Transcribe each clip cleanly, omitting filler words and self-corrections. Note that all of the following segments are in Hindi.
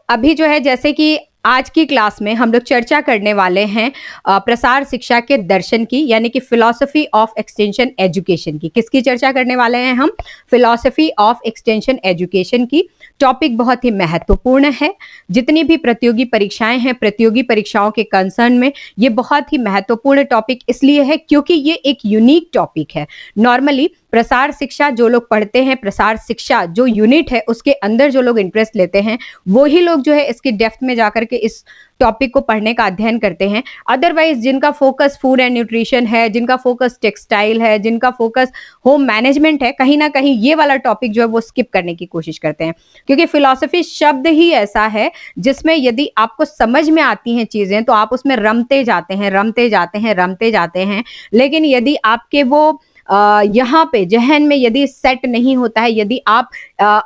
अभी जो है जैसे कि आज की क्लास में हम लोग चर्चा करने वाले हैं प्रसार शिक्षा के दर्शन की, यानी कि फिलॉसफी ऑफ एक्सटेंशन एजुकेशन की। किसकी चर्चा करने वाले हैं हम? फिलॉसफी ऑफ एक्सटेंशन एजुकेशन की। टॉपिक बहुत ही महत्वपूर्ण है। जितनी भी प्रतियोगी परीक्षाएं हैं, प्रतियोगी परीक्षाओं के कंसर्न में ये बहुत ही महत्वपूर्ण टॉपिक इसलिए है क्योंकि ये एक यूनिक टॉपिक है। नॉर्मली प्रसार शिक्षा जो लोग पढ़ते हैं, प्रसार शिक्षा जो यूनिट है उसके अंदर जो लोग इंटरेस्ट लेते हैं वो ही लोग जो है इसकी डेप्थ में जाकर के इस टॉपिक को पढ़ने का अध्ययन करते हैं। अदरवाइज जिनका फोकस फूड एंड न्यूट्रिशन है, जिनका फोकस टेक्सटाइल है, जिनका फोकस होम मैनेजमेंट है, कहीं ना कहीं ये वाला टॉपिक जो है वो स्किप करने की कोशिश करते हैं। क्योंकि फिलॉसफी शब्द ही ऐसा है जिसमें यदि आपको समझ में आती हैं चीजें तो आप उसमें रमते जाते हैं, रमते जाते हैं, रमते जाते हैं। लेकिन यदि आपके वो यहाँ पे जहन में यदि सेट नहीं होता है, यदि आप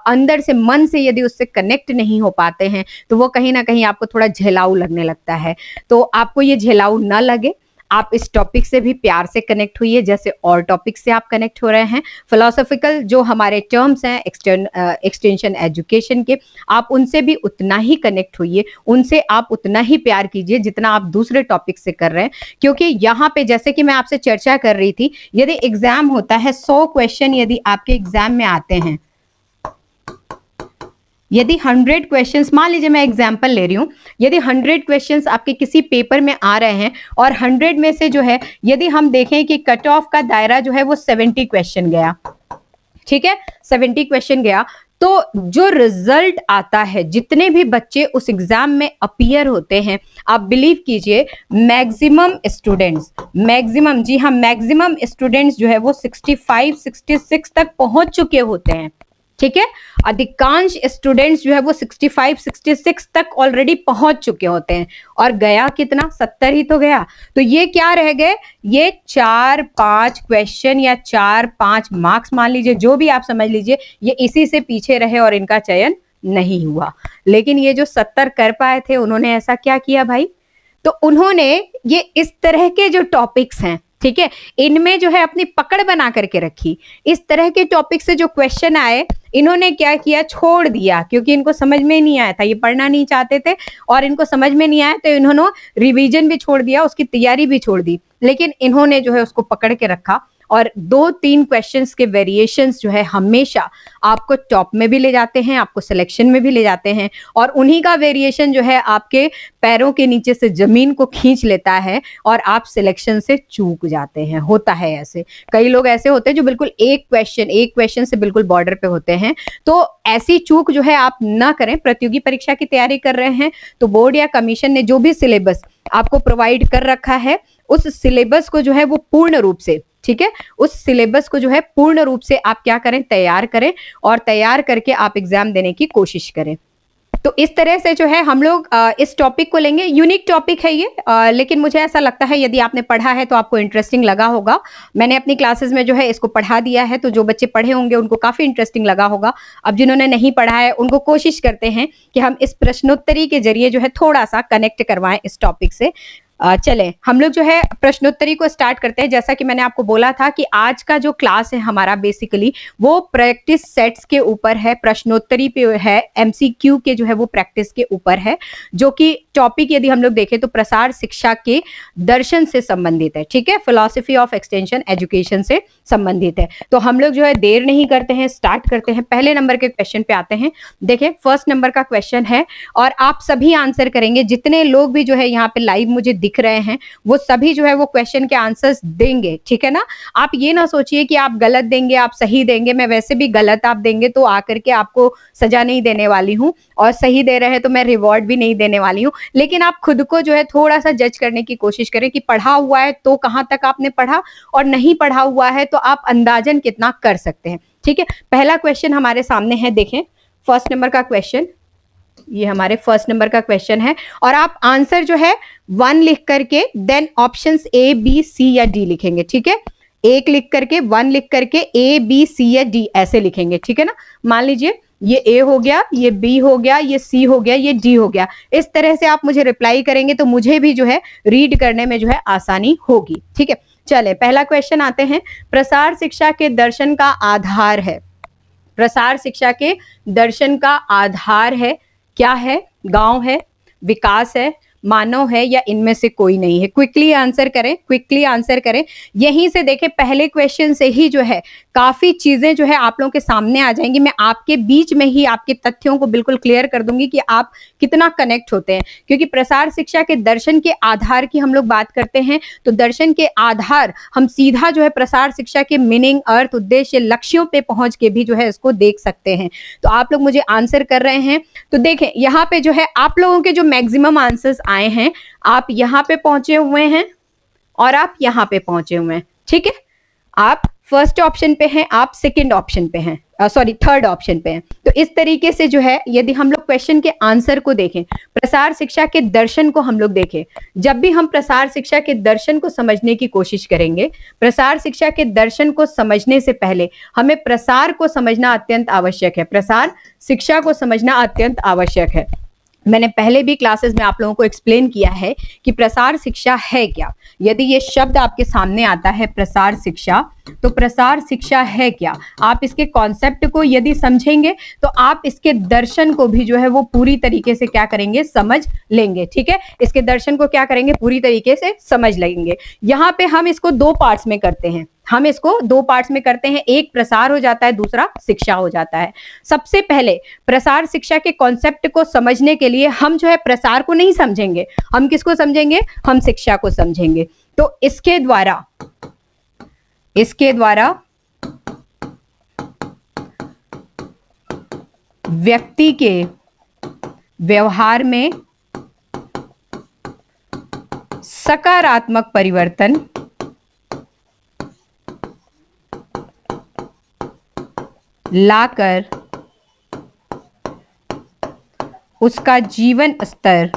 अंदर से मन से यदि उससे कनेक्ट नहीं हो पाते हैं तो वो कहीं ना कहीं आपको थोड़ा झेलाऊ लगने लगता है। तो आपको ये झेलाऊ ना लगे, आप इस टॉपिक से भी प्यार से कनेक्ट हुइए जैसे और टॉपिक से आप कनेक्ट हो रहे हैं। फिलोसॉफिकल जो हमारे टर्म्स हैं एक्सटेंशन एजुकेशन के, आप उनसे भी उतना ही कनेक्ट हुइए, उनसे आप उतना ही प्यार कीजिए जितना आप दूसरे टॉपिक से कर रहे हैं। क्योंकि यहाँ पे जैसे कि मैं आपसे चर्चा कर रही थी, यदि एग्जाम होता है 100 क्वेश्चन यदि आपके एग्जाम में आते हैं, यदि 100 क्वेश्चंस, मान लीजिए मैं एग्जांपल ले रही हूं, यदि 100 क्वेश्चंस आपके किसी पेपर में आ रहे हैं और 100 में से जो है यदि हम देखें कि कट ऑफ का दायरा जो है वो 70 क्वेश्चन गया, ठीक है, 70 क्वेश्चन गया, तो जो रिजल्ट आता है, जितने भी बच्चे उस एग्जाम में अपीयर होते हैं, आप बिलीव कीजिए मैक्सिमम स्टूडेंट्स, मैक्सिमम, जी हाँ, मैक्सिमम स्टूडेंट्स जो है वो 65 66 तक पहुंच चुके होते हैं। ठीक है, अधिकांश स्टूडेंट्स जो है वो 65 66 तक ऑलरेडी पहुंच चुके होते हैं। और गया कितना? 70 ही तो गया। तो ये क्या रह गए? ये 4-5 क्वेश्चन या 4-5 मार्क्स मान लीजिए, जो भी आप समझ लीजिए, ये इसी से पीछे रहे और इनका चयन नहीं हुआ। लेकिन ये जो 70 कर पाए थे, उन्होंने ऐसा क्या किया भाई? तो उन्होंने ये इस तरह के जो टॉपिक्स हैं, ठीक है, इनमें जो है अपनी पकड़ बना करके रखी। इस तरह के टॉपिक से जो क्वेश्चन आए, इन्होंने क्या किया? छोड़ दिया, क्योंकि इनको समझ में नहीं आया था, ये पढ़ना नहीं चाहते थे और इनको समझ में नहीं आया तो इन्होंने रिवीजन भी छोड़ दिया, उसकी तैयारी भी छोड़ दी। लेकिन इन्होंने जो है उसको पकड़ के रखा और 2-3 क्वेश्चंस के वेरिएशंस जो है हमेशा आपको टॉप में भी ले जाते हैं, आपको सिलेक्शन में भी ले जाते हैं, और उन्हीं का वेरिएशन जो है आपके पैरों के नीचे से जमीन को खींच लेता है और आप सिलेक्शन से चूक जाते हैं। होता है ऐसे, कई लोग ऐसे होते हैं जो बिल्कुल एक क्वेश्चन से बिल्कुल बॉर्डर पे होते हैं। तो ऐसी चूक जो है आप ना करें। प्रतियोगी परीक्षा की तैयारी कर रहे हैं तो बोर्ड या कमीशन ने जो भी सिलेबस आपको प्रोवाइड कर रखा है, उस सिलेबस को जो है वो पूर्ण रूप से, ठीक है, उस सिलेबस को जो है पूर्ण रूप से आप क्या करें? तैयार करें, और तैयार करके आप एग्जाम देने की कोशिश करें। तो इस तरह से जो है हम लोग इस टॉपिक को लेंगे। यूनिक टॉपिक है ये, लेकिन मुझे ऐसा लगता है यदि आपने पढ़ा है तो आपको इंटरेस्टिंग लगा होगा। मैंने अपनी क्लासेस में जो है इसको पढ़ा दिया है, तो जो बच्चे पढ़े होंगे उनको काफी इंटरेस्टिंग लगा होगा। अब जिन्होंने नहीं पढ़ा है उनको कोशिश करते हैं कि हम इस प्रश्नोत्तरी के जरिए जो है थोड़ा सा कनेक्ट करवाएं इस टॉपिक से। चले हम लोग जो है प्रश्नोत्तरी को स्टार्ट करते हैं। जैसा कि मैंने आपको बोला था कि आज का जो क्लास है हमारा बेसिकली वो प्रैक्टिस सेट्स के ऊपर है, प्रश्नोत्तरी पे है, एमसीक्यू के जो है वो प्रैक्टिस के ऊपर है, जो कि टॉपिक यदि हम लोग देखें तो प्रसार शिक्षा के दर्शन से संबंधित है। ठीक है, फिलॉसफी ऑफ एक्सटेंशन एजुकेशन से संबंधित है। तो हम लोग जो है देर नहीं करते हैं, स्टार्ट करते हैं। पहले नंबर के क्वेश्चन पे आते हैं। देखिए फर्स्ट नंबर का क्वेश्चन है और आप सभी आंसर करेंगे। जितने लोग भी जो है यहाँ पे लाइव मुझे दिख रहे हैं वो सभी जो है वो क्वेश्चन के आंसर्स देंगे। ठीक है ना, आप ये ना सोचिए कि आप गलत देंगे, आप सही देंगे। मैं वैसे भी गलत आप देंगे तो आकर के आपको सजा नहीं देने वाली हूँ, और सही दे रहे हैं तो मैं रिवॉर्ड भी नहीं देने वाली हूँ। लेकिन आप खुद को जो है थोड़ा सा जज करने की कोशिश करें कि पढ़ा हुआ है तो कहां तक आपने पढ़ा, और नहीं पढ़ा हुआ है तो आप अंदाजन कितना कर सकते हैं। ठीक है, पहला क्वेश्चन हमारे सामने है। देखें फर्स्ट नंबर का क्वेश्चन, ये हमारे फर्स्ट नंबर का क्वेश्चन है, और आप आंसर जो है 1 लिख करके then options A B C या D लिखेंगे। ठीक है, 1 लिख करके 1 लिख करके A B C या D ऐसे लिखेंगे। ठीक है ना, मान लीजिए ये A हो गया, ये B हो गया, ये C हो गया, ये D हो गया। इस तरह से आप मुझे रिप्लाई करेंगे तो मुझे भी जो है रीड करने में जो है आसानी होगी। ठीक है, चले पहला क्वेश्चन आते हैं। प्रसार शिक्षा के दर्शन का आधार है, प्रसार शिक्षा के दर्शन का आधार है, क्या है? गांव है, विकास है, मानव है, या इनमें से कोई नहीं है? क्विकली आंसर करें, क्विकली आंसर करें। यहीं से देखें, पहले क्वेश्चन से ही जो है काफी चीजें जो है आप लोगों के सामने आ जाएंगी। मैं आपके बीच में ही आपके तथ्यों को बिल्कुल क्लियर कर दूंगी कि आप कितना कनेक्ट होते हैं। क्योंकि प्रसार शिक्षा के दर्शन के आधार की हम लोग बात करते हैं, तो दर्शन के आधार हम सीधा जो है प्रसार शिक्षा के मीनिंग, अर्थ, उद्देश्य, लक्ष्यों पे पहुंच के भी जो है इसको देख सकते हैं। तो आप लोग मुझे आंसर कर रहे हैं, तो देखें यहाँ पे जो है आप लोगों के जो मैक्सिमम आंसर्स आए हैं, आप यहाँ पे पहुंचे हुए हैं और आप यहाँ पे पहुंचे हुए हैं। ठीक है, आप फर्स्ट ऑप्शन पे हैं, आप सेकंड ऑप्शन पे हैं, सॉरी थर्ड ऑप्शन पे हैं। तो इस तरीके से जो है यदि हम लोग क्वेश्चन के आंसर को देखें, प्रसार शिक्षा के दर्शन को हम लोग देखें, जब भी हम प्रसार शिक्षा के दर्शन को समझने की कोशिश करेंगे, प्रसार शिक्षा के दर्शन को समझने से पहले हमें प्रसार को समझना अत्यंत आवश्यक है। प्रसार शिक्षा को समझना अत्यंत आवश्यक है। मैंने पहले भी क्लासेस में आप लोगों को एक्सप्लेन किया है कि प्रसार शिक्षा है क्या। यदि ये शब्द आपके सामने आता है प्रसार शिक्षा, तो प्रसार शिक्षा है क्या, आप इसके कॉन्सेप्ट को यदि समझेंगे तो आप इसके दर्शन को भी जो है वो पूरी तरीके से क्या करेंगे, समझ लेंगे। ठीक है, इसके दर्शन को क्या करेंगे, पूरी तरीके से समझ लेंगे। यहाँ पे हम इसको दो पार्ट्स में करते हैं, हम इसको दो पार्ट्स में करते हैं, एक प्रसार हो जाता है, दूसरा शिक्षा हो जाता है। सबसे पहले प्रसार शिक्षा के कॉन्सेप्ट को समझने के लिए हम जो है प्रसार को नहीं समझेंगे, हम किसको समझेंगे, हम शिक्षा को समझेंगे। तो इसके द्वारा व्यक्ति के व्यवहार में सकारात्मक परिवर्तन लाकर उसका जीवन स्तर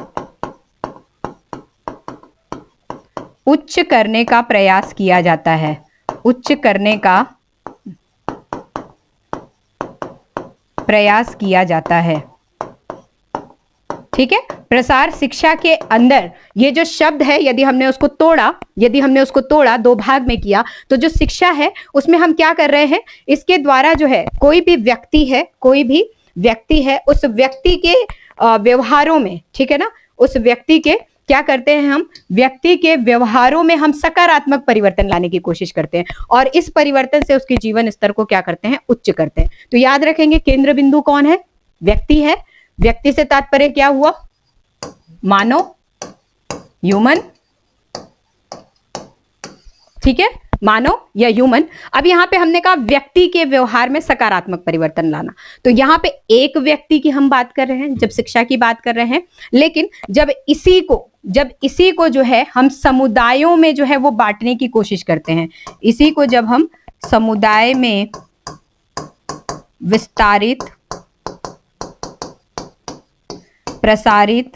उच्च करने का प्रयास किया जाता है, उच्च करने का प्रयास किया जाता है। ठीक है, प्रसार शिक्षा के अंदर ये जो शब्द है, यदि हमने उसको तोड़ा, दो भाग में किया, तो जो शिक्षा है उसमें हम क्या कर रहे हैं, इसके द्वारा जो है कोई भी व्यक्ति है, उस व्यक्ति के व्यवहारों में, ठीक है ना, उस व्यक्ति के क्या करते हैं, हम व्यक्ति के व्यवहारों में हम सकारात्मक परिवर्तन लाने की कोशिश करते हैं और इस परिवर्तन से उसके जीवन स्तर को क्या करते हैं, उच्च करते हैं। तो याद रखेंगे केंद्र बिंदु कौन है, व्यक्ति है। व्यक्ति से तात्पर्य क्या हुआ, मानव, ह्यूमन। ठीक है, मानव या ह्यूमन। अब यहां पे हमने कहा व्यक्ति के व्यवहार में सकारात्मक परिवर्तन लाना, तो यहां पे एक व्यक्ति की हम बात कर रहे हैं जब शिक्षा की बात कर रहे हैं। लेकिन जब इसी को जो है हम समुदायों में जो है वो बांटने की कोशिश करते हैं, इसी को जब हम समुदाय में विस्तारित, प्रसारित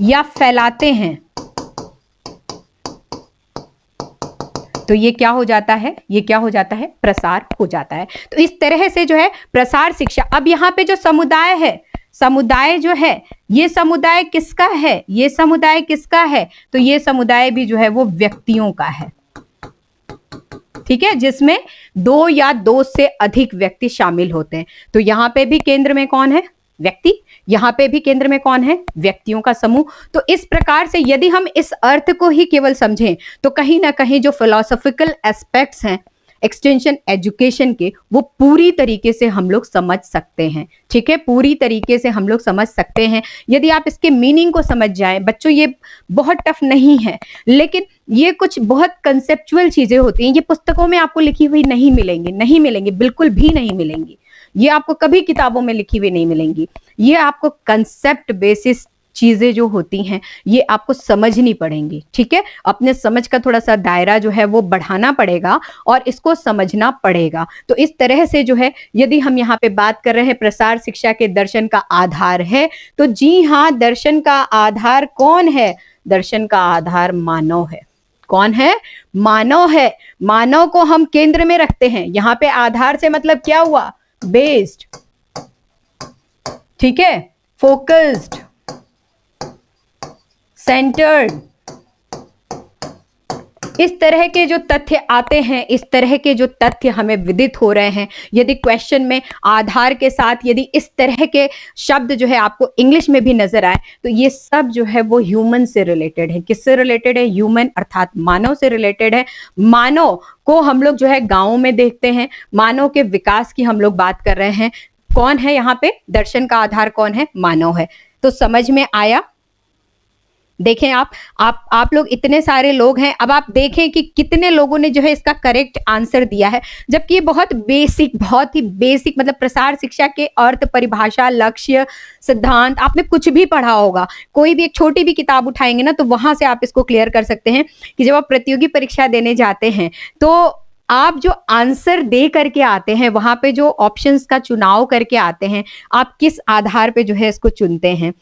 या फैलाते हैं, तो ये क्या हो जाता है, प्रसार हो जाता है। तो इस तरह से जो है प्रसार शिक्षा। अब यहां पे जो समुदाय है, समुदाय जो है, ये समुदाय किसका है, तो ये समुदाय भी जो है वो व्यक्तियों का है। ठीक है, जिसमें दो या दो से अधिक व्यक्ति शामिल होते हैं। तो यहां पे भी केंद्र में कौन है, व्यक्ति, यहां पे भी केंद्र में कौन है, व्यक्तियों का समूह। तो इस प्रकार से यदि हम इस अर्थ को ही केवल समझें तो कहीं ना कहीं जो फिलोसॉफिकल एस्पेक्ट्स हैं एक्सटेंशन एजुकेशन के, वो पूरी तरीके से हम लोग समझ सकते हैं। ठीक है, पूरी तरीके से हम लोग समझ सकते हैं यदि आप इसके मीनिंग को समझ जाएं। बच्चों ये बहुत टफ नहीं है, लेकिन ये कुछ बहुत कंसेप्चुअल चीजें होती हैं, ये पुस्तकों में आपको लिखी हुई नहीं मिलेंगी, बिल्कुल भी नहीं मिलेंगी। ये आपको कभी किताबों में लिखी हुई नहीं मिलेंगी। ये आपको कंसेप्ट बेसिस चीजें जो होती हैं ये आपको समझनी पड़ेंगी। ठीक है, अपने समझ का थोड़ा सा दायरा जो है वो बढ़ाना पड़ेगा और इसको समझना पड़ेगा। तो इस तरह से जो है यदि हम यहाँ पे बात कर रहे हैं प्रसार शिक्षा के दर्शन का आधार है, तो जी हाँ, दर्शन का आधार कौन है, दर्शन का आधार मानव है। कौन है, मानव है। मानव को हम केंद्र में रखते हैं। यहाँ पे आधार से मतलब क्या हुआ, बेस्ड, ठीक है, फोकस्ड, सेंटर्ड, इस तरह के जो तथ्य आते हैं, इस तरह के जो तथ्य हमें विदित हो रहे हैं, यदि क्वेश्चन में आधार के साथ यदि इस तरह के शब्द जो है आपको इंग्लिश में भी नजर आए, तो ये सब जो है वो ह्यूमन से रिलेटेड है। किससे रिलेटेड है? ह्यूमन अर्थात मानव से रिलेटेड है। मानव को हम लोग जो है गांवों में देखते हैं, मानव के विकास की हम लोग बात कर रहे हैं। कौन है यहाँ पे? दर्शन का आधार कौन है? मानव है। तो समझ में आया? देखें आप लोग इतने सारे लोग हैं, अब आप देखें कि कितने लोगों ने जो है इसका करेक्ट आंसर दिया है, जबकि ये बहुत ही बेसिक मतलब प्रसार शिक्षा के अर्थ, परिभाषा, लक्ष्य, सिद्धांत आपने कुछ भी पढ़ा होगा, कोई भी एक छोटी भी किताब उठाएंगे ना तो वहां से आप इसको क्लियर कर सकते हैं कि जब आप प्रतियोगी परीक्षा देने जाते हैं तो आप जो आंसर दे करके आते हैं, वहां पे जो ऑप्शंस का चुनाव करके आते हैं, आप किस आधार पे जो है इसको चुनते हैं।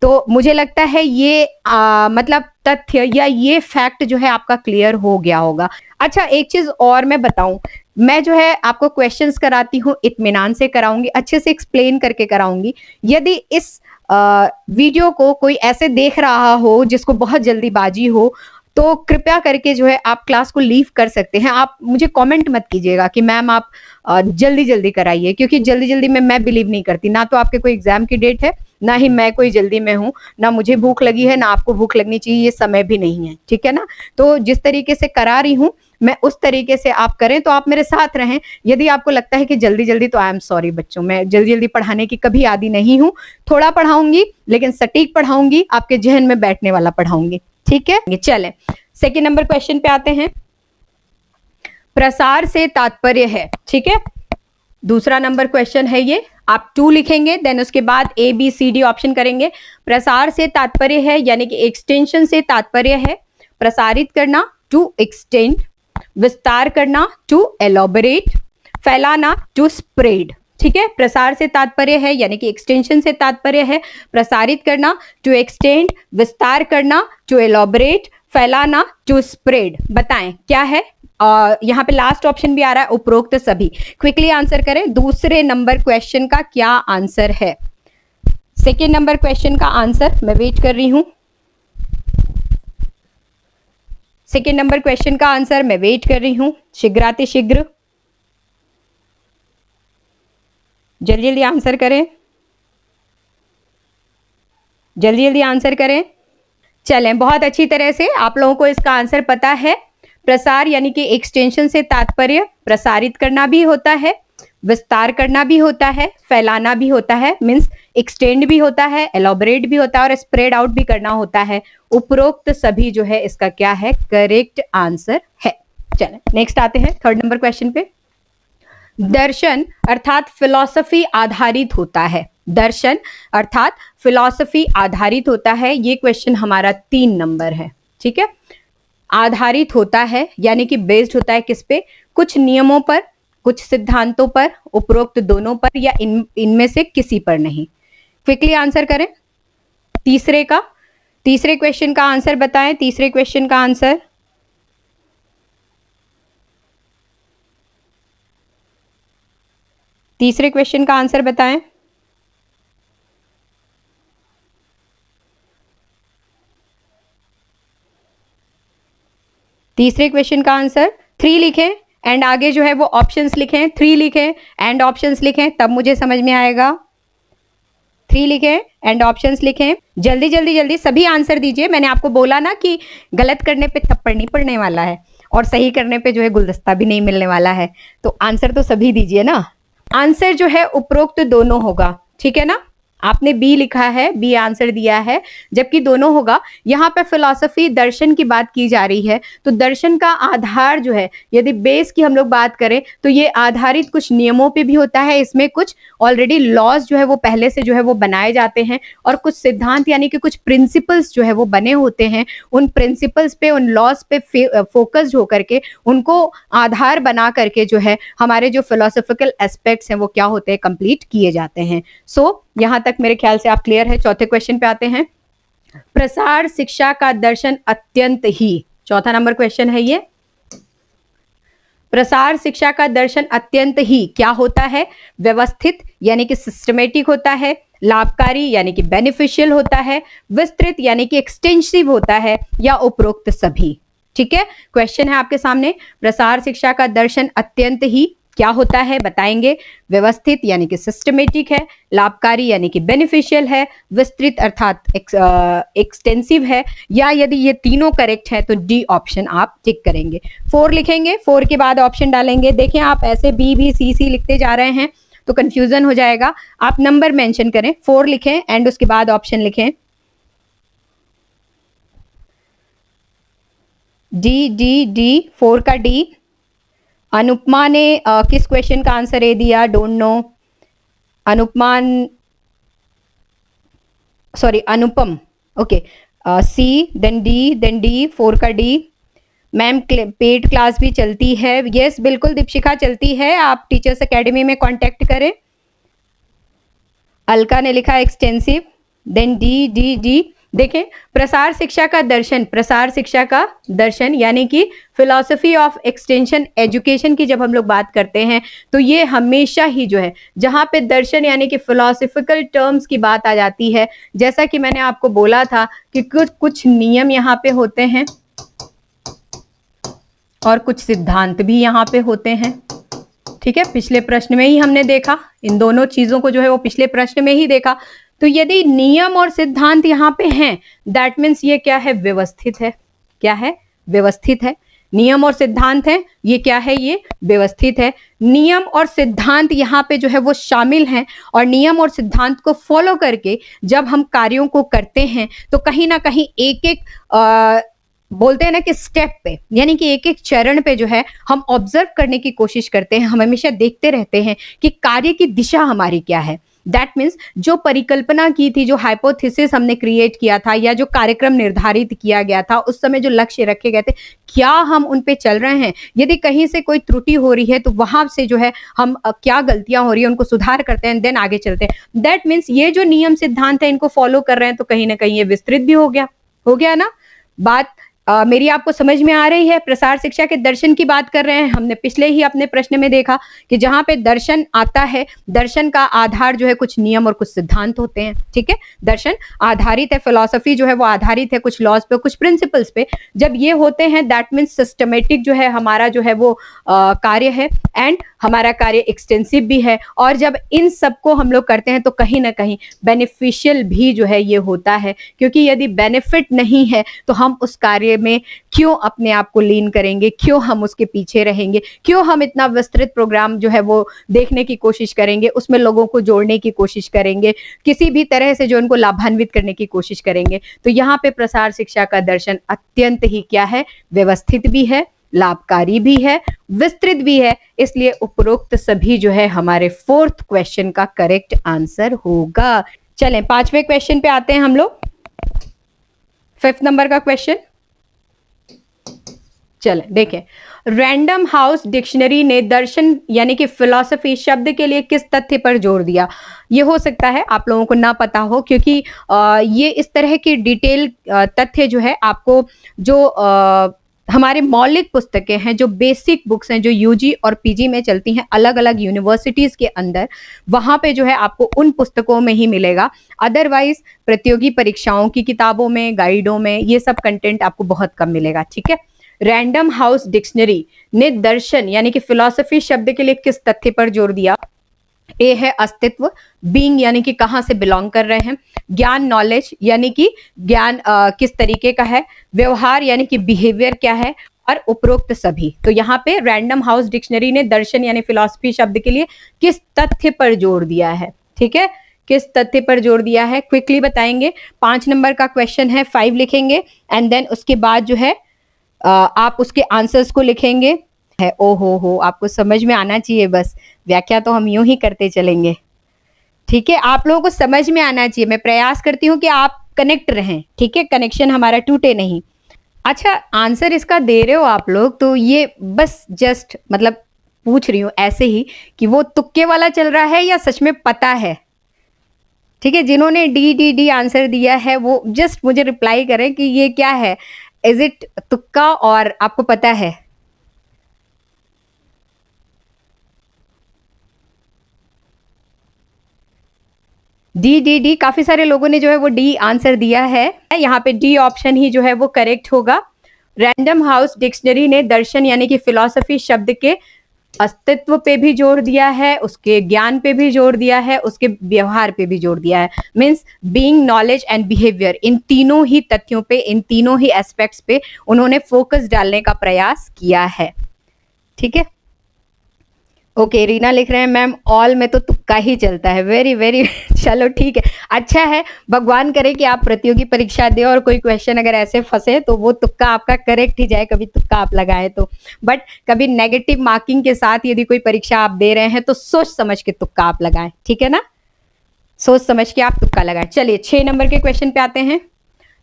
तो मुझे लगता है ये मतलब तथ्य या ये फैक्ट जो है आपका क्लियर हो गया होगा। अच्छा, एक चीज और मैं बताऊं, मैं जो है आपको क्वेश्चंस कराती हूँ, इत्मीनान से कराऊंगी, अच्छे से एक्सप्लेन करके कराऊंगी। यदि इस वीडियो को कोई ऐसे देख रहा हो जिसको बहुत जल्दीबाजी हो, तो कृपया करके जो है आप क्लास को लीव कर सकते हैं। आप मुझे कमेंट मत कीजिएगा कि मैम आप जल्दी जल्दी कराइए, क्योंकि जल्दी जल्दी में मैं बिलीव नहीं करती। ना तो आपके कोई एग्जाम की डेट है, ना ही मैं कोई जल्दी में हूँ, ना मुझे भूख लगी है, ना आपको भूख लगनी चाहिए, ये समय भी नहीं है, ठीक है ना। तो जिस तरीके से करा रही हूँ मैं उस तरीके से आप करें, तो आप मेरे साथ रहें। यदि आपको लगता है कि जल्दी जल्दी, तो आई एम सॉरी बच्चों, मैं जल्दी जल्दी पढ़ाने की कभी आदी नहीं हूँ। थोड़ा पढ़ाऊंगी लेकिन सटीक पढ़ाऊंगी, आपके जहन में बैठने वाला पढ़ाऊंगी, ठीक है। चलें सेकेंड नंबर क्वेश्चन पे आते हैं। प्रसार से तात्पर्य है, ठीक है, दूसरा नंबर क्वेश्चन है ये। आप 2 लिखेंगे, देन उसके बाद ABCD ऑप्शन करेंगे। प्रसार से तात्पर्य है यानी कि एक्सटेंशन से तात्पर्य है प्रसारित करना, टू एक्सटेंड, विस्तार करना, टू एलोबरेट, फैलाना, टू स्प्रेड, ठीक है। प्रसार से तात्पर्य है यानी कि एक्सटेंशन से तात्पर्य है प्रसारित करना, टू एक्सटेंड, विस्तार करना, टू एलोबरेट, फैलाना, टू स्प्रेड। बताएं क्या है? यहाँ पे लास्ट ऑप्शन भी आ रहा है, उपरोक्त सभी। क्विकली आंसर करें, दूसरे नंबर क्वेश्चन का क्या आंसर है? सेकेंड नंबर क्वेश्चन का आंसर मैं वेट कर रही हूं। सेकेंड नंबर क्वेश्चन का आंसर मैं वेट कर रही हूं, शीघ्राति शीघ्र, जल्दी जल्दी आंसर करें, जल्दी जल्दी आंसर करें। चलें, बहुत अच्छी तरह से आप लोगों को इसका आंसर पता है। प्रसार यानी कि एक्सटेंशन से तात्पर्य प्रसारित करना भी होता है, विस्तार करना भी होता है, फैलाना भी होता है, मींस एक्सटेंड भी होता है, एलोबरेट भी होता है और स्प्रेड आउट भी करना होता है। उपरोक्त सभी जो है इसका क्या है? करेक्ट आंसर है। चलें नेक्स्ट आते हैं थर्ड नंबर क्वेश्चन पे। दर्शन अर्थात फिलॉसफी आधारित होता है, दर्शन अर्थात फिलॉसफी आधारित होता है। ये क्वेश्चन हमारा 3 नंबर है, ठीक है। आधारित होता है यानी कि बेस्ड होता है किस पे? कुछ नियमों पर, कुछ सिद्धांतों पर, उपरोक्त दोनों पर या इनमें से किसी पर नहीं। क्विकली आंसर करें। तीसरे क्वेश्चन का आंसर बताएं। तीसरे क्वेश्चन का आंसर, तीसरे क्वेश्चन का आंसर बताएं। तीसरे क्वेश्चन का आंसर 3 लिखें एंड आगे जो है वो ऑप्शंस लिखें। 3 लिखें एंड ऑप्शंस लिखें, तब मुझे समझ में आएगा। 3 लिखें एंड ऑप्शंस लिखें, जल्दी जल्दी जल्दी सभी आंसर दीजिए। मैंने आपको बोला ना कि गलत करने पे थप्पड़ नहीं पड़ने वाला है और सही करने पे जो है गुलदस्ता भी नहीं मिलने वाला है। तो आंसर तो सभी दीजिए ना। आंसर जो है उपरोक्त दोनों होगा, ठीक है ना। आपने बी लिखा है, बी आंसर दिया है, जबकि दोनों होगा। यहाँ पे फिलॉसफी दर्शन की बात की जा रही है, तो दर्शन का आधार जो है, यदि बेस की हम लोग बात करें तो ये आधारित कुछ नियमों पे भी होता है। इसमें कुछ ऑलरेडी लॉज जो है वो पहले से जो है वो बनाए जाते हैं और कुछ सिद्धांत यानी कि कुछ प्रिंसिपल्स जो है वो बने होते हैं। उन प्रिंसिपल्स पे, उन लॉज पे फोकस्ड होकर के उनको आधार बना करके जो है हमारे जो फिलोसॉफिकल एस्पेक्ट्स हैं वो क्या होते हैं, कंप्लीट किए जाते हैं। सो यहां तक मेरे ख्याल से आप क्लियर है। चौथे क्वेश्चन पे आते हैं। प्रसार शिक्षा का दर्शन अत्यंत ही, चौथा नंबर क्वेश्चन है ये। प्रसार शिक्षा का दर्शन अत्यंत ही क्या होता है? व्यवस्थित यानी कि सिस्टमेटिक होता है, लाभकारी यानी कि बेनिफिशियल होता है, विस्तृत यानी कि एक्सटेंसिव होता है, या उपरोक्त सभी। ठीक है, क्वेश्चन है आपके सामने, प्रसार शिक्षा का दर्शन अत्यंत ही क्या होता है बताएंगे। व्यवस्थित यानी कि सिस्टमेटिक है, लाभकारी यानी कि बेनिफिशियल है, विस्तृत अर्थात एक्सटेंसिव है, या यदि ये तीनों करेक्ट है तो डी ऑप्शन आप टिक करेंगे। 4 लिखेंगे, 4 के बाद ऑप्शन डालेंगे। देखिए आप ऐसे बी सी सी लिखते जा रहे हैं तो कंफ्यूजन हो जाएगा, आप नंबर मेंशन करें, 4 लिखें एंड उसके बाद ऑप्शन लिखें। डी डी डी 4 का डी। अनुपमा ने किस क्वेश्चन का आंसर ए दिया, don't know. Anupam, okay, C then D 4 का डी। मैम पेड क्लास भी चलती है, यस बिल्कुल दीपशिखा चलती है, आप टीचर्स एकेडमी में कांटेक्ट करें। अलका ने लिखा एक्सटेंसिव, देन डी। देखें प्रसार शिक्षा का दर्शन यानी कि फिलॉसफी ऑफ एक्सटेंशन एजुकेशन की जब हम लोग बात करते हैं तो ये हमेशा ही जो है जहां पे दर्शन यानी कि फिलॉसफिकल टर्म्स की बात आ जाती है, जैसा कि मैंने आपको बोला था कि कुछ नियम यहाँ पे होते हैं और कुछ सिद्धांत भी यहाँ पे होते हैं। ठीक है, पिछले प्रश्न में ही हमने देखा, इन दोनों चीजों को जो है वो पिछले प्रश्न में ही देखा। तो यदि नियम और सिद्धांत यहाँ पे हैं, दैट मीन्स ये क्या है, व्यवस्थित है। क्या है, व्यवस्थित है। नियम और सिद्धांत है, ये क्या है, ये व्यवस्थित है। नियम और सिद्धांत यहाँ पे जो है वो शामिल हैं, और नियम और सिद्धांत को फॉलो करके जब हम कार्यों को करते हैं तो कहीं ना कहीं एक एक बोलते हैं ना कि स्टेप पे, यानी कि एक एक चरण पे जो है हम ऑब्जर्व करने की कोशिश करते हैं, हम हमेशा देखते रहते हैं कि कार्य की दिशा हमारी क्या है। दैट मीन्स जो परिकल्पना की थी, जो हाइपोथेसिस हमने क्रिएट किया था, या जो कार्यक्रम निर्धारित किया गया था, उस समय जो लक्ष्य रखे गए थे, क्या हम उन पे चल रहे हैं। यदि कहीं से कोई त्रुटि हो रही है तो वहां से जो है हम क्या गलतियां हो रही है उनको सुधार करते हैं, देन आगे चलते हैं। दैट मीन्स ये जो नियम सिद्धांत है इनको फॉलो कर रहे हैं तो कहीं ना कहीं ये विस्तृत भी हो गया ना बात। मेरी आपको समझ में आ रही है। प्रसार शिक्षा के दर्शन की बात कर रहे हैं, हमने पिछले ही अपने प्रश्न में देखा कि जहां पे दर्शन आता है, दर्शन का आधार जो है कुछ नियम और कुछ सिद्धांत होते हैं। ठीक है, दर्शन आधारित है, फिलॉसफी जो है वो आधारित है कुछ लॉज पे, कुछ प्रिंसिपल्स पे। जब ये होते हैं दैट मीन्स सिस्टमेटिक जो है हमारा जो है वो कार्य है, एंड हमारा कार्य एक्सटेंसिव भी है। और जब इन सबको हम लोग करते हैं तो कहीं ना कहीं बेनिफिशियल भी जो है ये होता है, क्योंकि यदि बेनिफिट नहीं है तो हम उस कार्य में क्यों अपने आप को लीन करेंगे, क्यों हम उसके पीछे रहेंगे, क्यों हम इतना विस्तृत प्रोग्राम जो है वो देखने की कोशिश करेंगे, उसमें लोगों को जोड़ने की कोशिश करेंगे, किसी भी तरह से जो उनको लाभान्वित करने की कोशिश करेंगे। तो यहाँ पे प्रसार शिक्षा का दर्शन अत्यंत ही क्या है, व्यवस्थित भी है, लाभकारी भी है, विस्तृत भी है। इसलिए उपरोक्त सभी जो है हमारे 4th क्वेश्चन का करेक्ट आंसर होगा। चलें 5वें क्वेश्चन पे आते हैं हम लोग। 5th नंबर का क्वेश्चन, चलें देखें। रैंडम हाउस डिक्शनरी ने दर्शन यानी कि फिलॉसफी शब्द के लिए किस तथ्य पर जोर दिया। ये हो सकता है आप लोगों को ना पता हो, क्योंकि ये इस तरह की डिटेल तथ्य जो है आपको जो हमारे मौलिक पुस्तकें हैं, जो बेसिक बुक्स हैं, जो यूजी और पीजी में चलती हैं अलग अलग यूनिवर्सिटीज के अंदर, वहां पे जो है आपको उन पुस्तकों में ही मिलेगा। अदरवाइज प्रतियोगी परीक्षाओं की किताबों में, गाइडों में ये सब कंटेंट आपको बहुत कम मिलेगा। ठीक है, रैंडम हाउस डिक्शनरी ने दर्शन यानी कि फिलॉसफी शब्द के लिए किस तथ्य पर जोर दिया। ए है अस्तित्व, बीइंग यानी कि कहां से बिलोंग कर रहे हैं, ज्ञान नॉलेज यानी कि ज्ञान किस तरीके का है, व्यवहार यानी कि बिहेवियर क्या है, और उपरोक्त सभी। तो यहाँ पे रैंडम हाउस डिक्शनरी ने दर्शन यानी फिलॉसफी शब्द के लिए किस तथ्य पर जोर दिया है। ठीक है, किस तथ्य पर जोर दिया है क्विकली बताएंगे। 5 नंबर का क्वेश्चन है, 5 लिखेंगे एंड देन उसके बाद जो है आप उसके आंसर्स को लिखेंगे। है ओ हो आपको समझ में आना चाहिए, बस व्याख्या तो हम यूं ही करते चलेंगे। ठीक है, आप लोगों को समझ में आना चाहिए। मैं प्रयास करती हूँ कि आप कनेक्ट रहें, ठीक है, कनेक्शन हमारा टूटे नहीं। अच्छा, आंसर इसका दे रहे हो आप लोग तो ये बस जस्ट मतलब पूछ रही हूँ ऐसे ही कि वो तुक्के वाला चल रहा है या सच में पता है। ठीक है, जिन्होंने डी आंसर दिया है वो जस्ट मुझे रिप्लाई करें कि ये क्या है, इज इट तुक्का और आपको पता है। डी काफी सारे लोगों ने जो है वो डी आंसर दिया है। यहाँ पे डी ऑप्शन ही जो है वो करेक्ट होगा। रैंडम हाउस डिक्शनरी ने दर्शन यानी कि फिलॉसफी शब्द के अस्तित्व पे भी जोर दिया है, उसके ज्ञान पे भी जोर दिया है, उसके व्यवहार पे भी जोर दिया है। Means being, knowledge and behaviour, इन तीनों ही तथ्यों पे, इन तीनों ही एस्पेक्ट्स पे उन्होंने फोकस डालने का प्रयास किया है। ठीक है, ओके रीना लिख रहे हैं मैम ऑल में तो तुक्का ही चलता है। वेरी वेरी चलो ठीक है, अच्छा है, भगवान करे कि आप प्रतियोगी परीक्षा दें और कोई क्वेश्चन अगर ऐसे फंसे तो वो तुक्का आपका करेक्ट ही जाए, कभी तुक्का आप लगाए तो। बट कभी नेगेटिव मार्किंग के साथ यदि कोई परीक्षा आप दे रहे हैं तो सोच समझ के तुक्का आप लगाएं, ठीक है ना, सोच समझ के आप तुक्का लगाएं। चलिए 6 नंबर के क्वेश्चन पे आते हैं।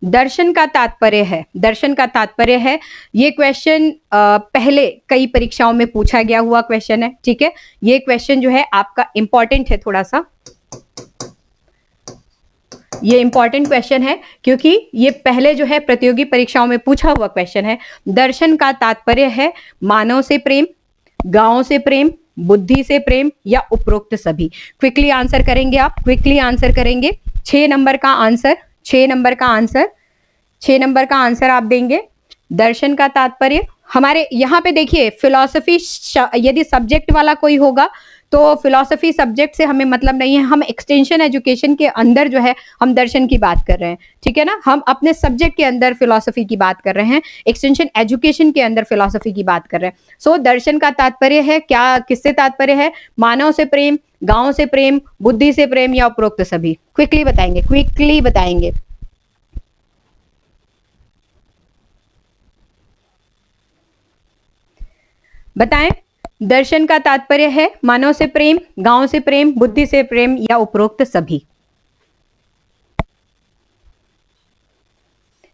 दर्शन का तात्पर्य है, दर्शन का तात्पर्य है, ये क्वेश्चन पहले कई परीक्षाओं में पूछा गया हुआ क्वेश्चन है। ठीक है, ये क्वेश्चन जो है आपका इंपॉर्टेंट है, थोड़ा सा ये इंपॉर्टेंट क्वेश्चन है क्योंकि ये पहले जो है प्रतियोगी परीक्षाओं में पूछा हुआ क्वेश्चन है। दर्शन का तात्पर्य है मानव से प्रेम, गांव से प्रेम, बुद्धि से प्रेम या उपरोक्त सभी। क्विकली आंसर करेंगे आप, क्विकली आंसर करेंगे। 6 नंबर का आंसर, 6 नंबर का आंसर, 6 नंबर का आंसर आप देंगे। दर्शन का तात्पर्य हमारे यहाँ पे देखिए, फिलॉसफी यदि सब्जेक्ट वाला कोई होगा तो फिलॉसफी सब्जेक्ट से हमें मतलब नहीं है, हम एक्सटेंशन एजुकेशन के अंदर जो है हम दर्शन की बात कर रहे हैं। ठीक है ना, हम अपने सब्जेक्ट के अंदर फिलॉसफी की बात कर रहे हैं, एक्सटेंशन एजुकेशन के अंदर फिलॉसफी की बात कर रहे हैं। सो दर्शन का तात्पर्य है क्या, किससे तात्पर्य है, मानव से प्रेम, गांव से प्रेम, बुद्धि से प्रेम या उपरोक्त सभी। क्विकली बताएंगे, क्विकली बताएंगे। बताएं, दर्शन का तात्पर्य है मानव से प्रेम, गांव से प्रेम, बुद्धि से प्रेम या उपरोक्त सभी।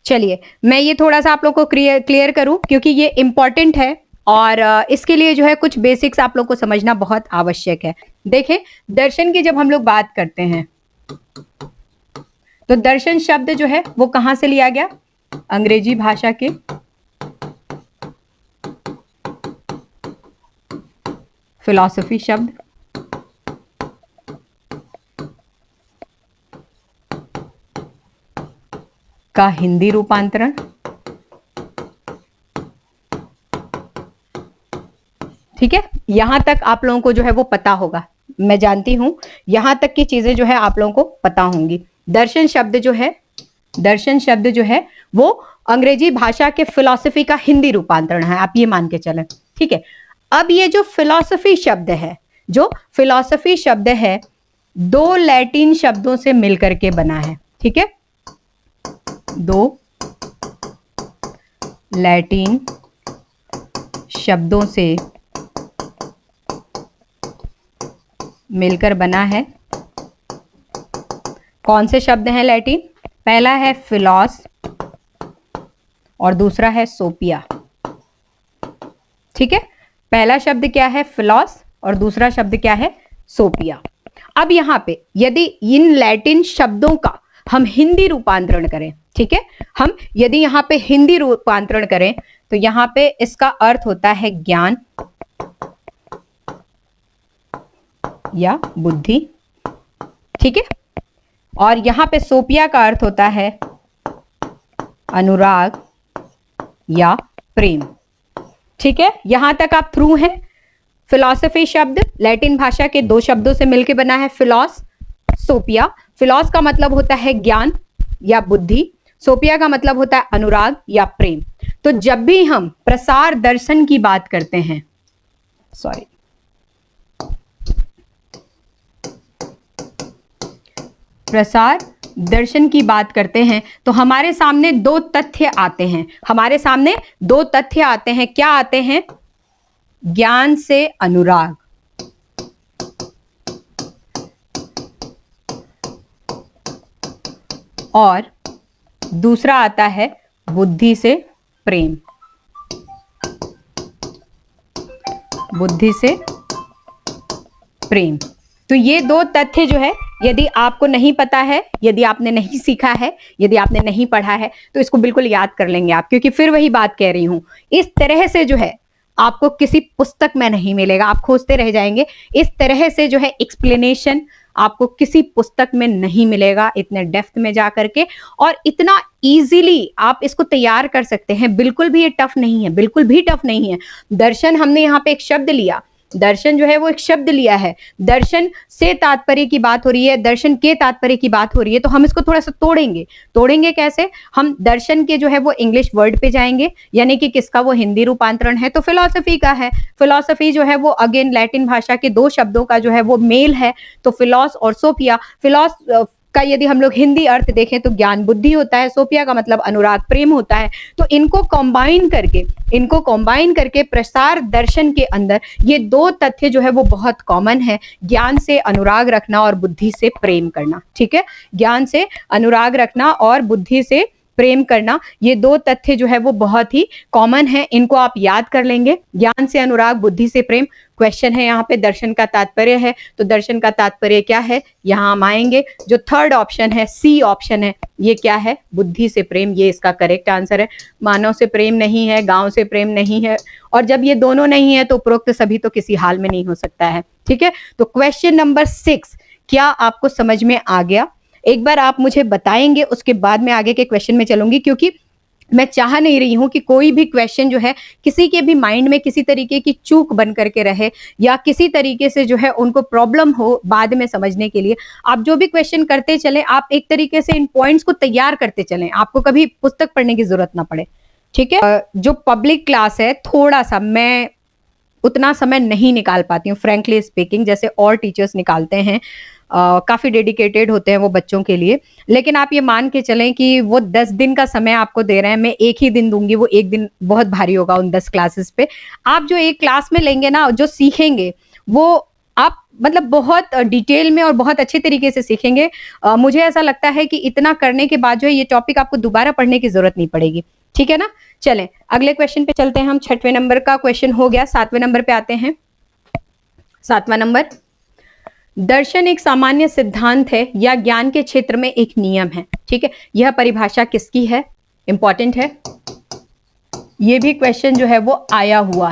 चलिए मैं ये थोड़ा सा आप लोग को क्लियर करूं क्योंकि ये इंपॉर्टेंट है और इसके लिए जो है कुछ बेसिक्स आप लोग को समझना बहुत आवश्यक है। देखें, दर्शन की जब हम लोग बात करते हैं तो दर्शन शब्द जो है वो कहां से लिया गया, अंग्रेजी भाषा के फिलॉसफी शब्द का हिंदी रूपांतरण, ठीक है, यहां तक आप लोगों को जो है वो पता होगा, मैं जानती हूं यहां तक की चीजें जो है आप लोगों को पता होंगी। दर्शन शब्द जो है, दर्शन शब्द जो है वो अंग्रेजी भाषा के फिलॉसफी का हिंदी रूपांतरण है, आप ये मान के चलें। ठीक है, अब ये जो फिलॉसफी शब्द है, जो फिलॉसफी शब्द है 2 लैटिन शब्दों से मिलकर के बना है। ठीक है, 2 लैटिन शब्दों से मिलकर बना है। कौन से शब्द हैं लैटिन, पहला है फिलॉस और दूसरा है सोपिया। ठीक है, पहला शब्द क्या है फिलॉस और दूसरा शब्द क्या है सोपिया। अब यहां पे यदि इन लैटिन शब्दों का हम हिंदी रूपांतरण करें, ठीक है, हम यदि यहां पे हिंदी रूपांतरण करें तो यहां पे इसका अर्थ होता है ज्ञान या बुद्धि। ठीक है, और यहां पे सोपिया का अर्थ होता है अनुराग या प्रेम। ठीक है, यहां तक आप थ्रू हैं। फिलॉसफी शब्द लैटिन भाषा के 2 शब्दों से मिलकर बना है, फिलॉस, सोपिया। फिलॉस का मतलब होता है ज्ञान या बुद्धि, सोपिया का मतलब होता है अनुराग या प्रेम। तो जब भी हम प्रसार दर्शन की बात करते हैं, सॉरी, प्रसार दर्शन की बात करते हैं तो हमारे सामने 2 तथ्य आते हैं, हमारे सामने 2 तथ्य आते हैं। क्या आते हैं, ज्ञान से अनुराग और दूसरा आता है बुद्धि से प्रेम, बुद्धि से प्रेम। तो ये 2 तथ्य जो है यदि आपको नहीं पता है, यदि आपने नहीं सीखा है, यदि आपने नहीं पढ़ा है तो इसको बिल्कुल याद कर लेंगे आप, क्योंकि फिर वही बात कह रही हूं, इस तरह से जो है आपको किसी पुस्तक में नहीं मिलेगा, आप खोजते रह जाएंगे। इस तरह से जो है एक्सप्लेनेशन आपको किसी पुस्तक में नहीं मिलेगा इतने डेप्थ में जा करके, और इतना इजीली आप इसको तैयार कर सकते हैं। बिल्कुल भी ये टफ नहीं है, बिल्कुल भी टफ नहीं है। दर्शन, हमने यहाँ पे एक शब्द लिया, दर्शन जो है वो एक शब्द लिया है, दर्शन से तात्पर्य की बात हो रही है, दर्शन के तात्पर्य की बात हो रही है, तो हम इसको थोड़ा सा तोड़ेंगे। तोड़ेंगे कैसे? हम दर्शन के जो है वो इंग्लिश वर्ड पे जाएंगे, यानी कि किसका वो हिंदी रूपांतरण है, तो फिलॉसफी का है। फिलॉसफी जो है वो अगेन लैटिन भाषा के दो शब्दों का जो है वो मेल है, तो फिलॉस और सोफिया। फिलॉस का यदि हम लोग हिंदी अर्थ देखें तो ज्ञान बुद्धि होता है, सोफिया का मतलब अनुराग प्रेम होता है। तो इनको कंबाइन करके प्रसार दर्शन के अंदर ये दो तथ्य जो है वो बहुत कॉमन है, ज्ञान से अनुराग रखना और बुद्धि से प्रेम करना। ठीक है, ज्ञान से अनुराग रखना और बुद्धि से प्रेम करना, ये दो तथ्य जो है वो बहुत ही कॉमन है, इनको आप याद कर लेंगे। ज्ञान से अनुराग, बुद्धि से प्रेम। क्वेश्चन है यहाँ पे दर्शन का तात्पर्य है, तो दर्शन का तात्पर्य क्या है, यहाँ हम आएंगे। जो थर्ड ऑप्शन है, सी ऑप्शन है, ये क्या है, बुद्धि से प्रेम, ये इसका करेक्ट आंसर है। मानव से प्रेम नहीं है, गांव से प्रेम नहीं है, और जब ये दोनों नहीं है तो उपरोक्त सभी तो किसी हाल में नहीं हो सकता है। ठीक है, तो क्वेश्चन नंबर 6 क्या आपको समझ में आ गया? एक बार आप मुझे बताएंगे, उसके बाद मैं आगे के क्वेश्चन में चलूंगी, क्योंकि मैं चाह नहीं रही हूं कि कोई भी क्वेश्चन जो है किसी के भी माइंड में किसी तरीके की चूक बन करके रहे, या किसी तरीके से जो है उनको प्रॉब्लम हो बाद में समझने के लिए। आप जो भी क्वेश्चन करते चले, आप एक तरीके से इन पॉइंट्स को तैयार करते चलें, आपको कभी पुस्तक पढ़ने की जरूरत ना पड़े। ठीक है, जो पब्लिक क्लास है, थोड़ा सा मैं उतना समय नहीं निकाल पाती हूँ फ्रेंकली स्पीकिंग, जैसे और टीचर्स निकालते हैं। काफी डेडिकेटेड होते हैं वो बच्चों के लिए, लेकिन आप ये मान के चलें कि वो 10 दिन का समय आपको दे रहे हैं, मैं एक ही दिन दूंगी, वो एक दिन बहुत भारी होगा उन 10 क्लासेस पे। आप जो एक क्लास में लेंगे ना, जो सीखेंगे वो आप मतलब बहुत डिटेल में और बहुत अच्छे तरीके से सीखेंगे। मुझे ऐसा लगता है कि इतना करने के बाद जो है ये टॉपिक आपको दोबारा पढ़ने की जरूरत नहीं पड़ेगी। ठीक है ना, चलें अगले क्वेश्चन पे चलते हैं हम। 6वें नंबर का क्वेश्चन हो गया, 7वें नंबर पे आते हैं। 7वां नंबर, दर्शन एक सामान्य सिद्धांत है या ज्ञान के क्षेत्र में एक नियम है। ठीक है, यह परिभाषा किसकी है? इंपॉर्टेंट है, यह भी क्वेश्चन जो है वो आया हुआ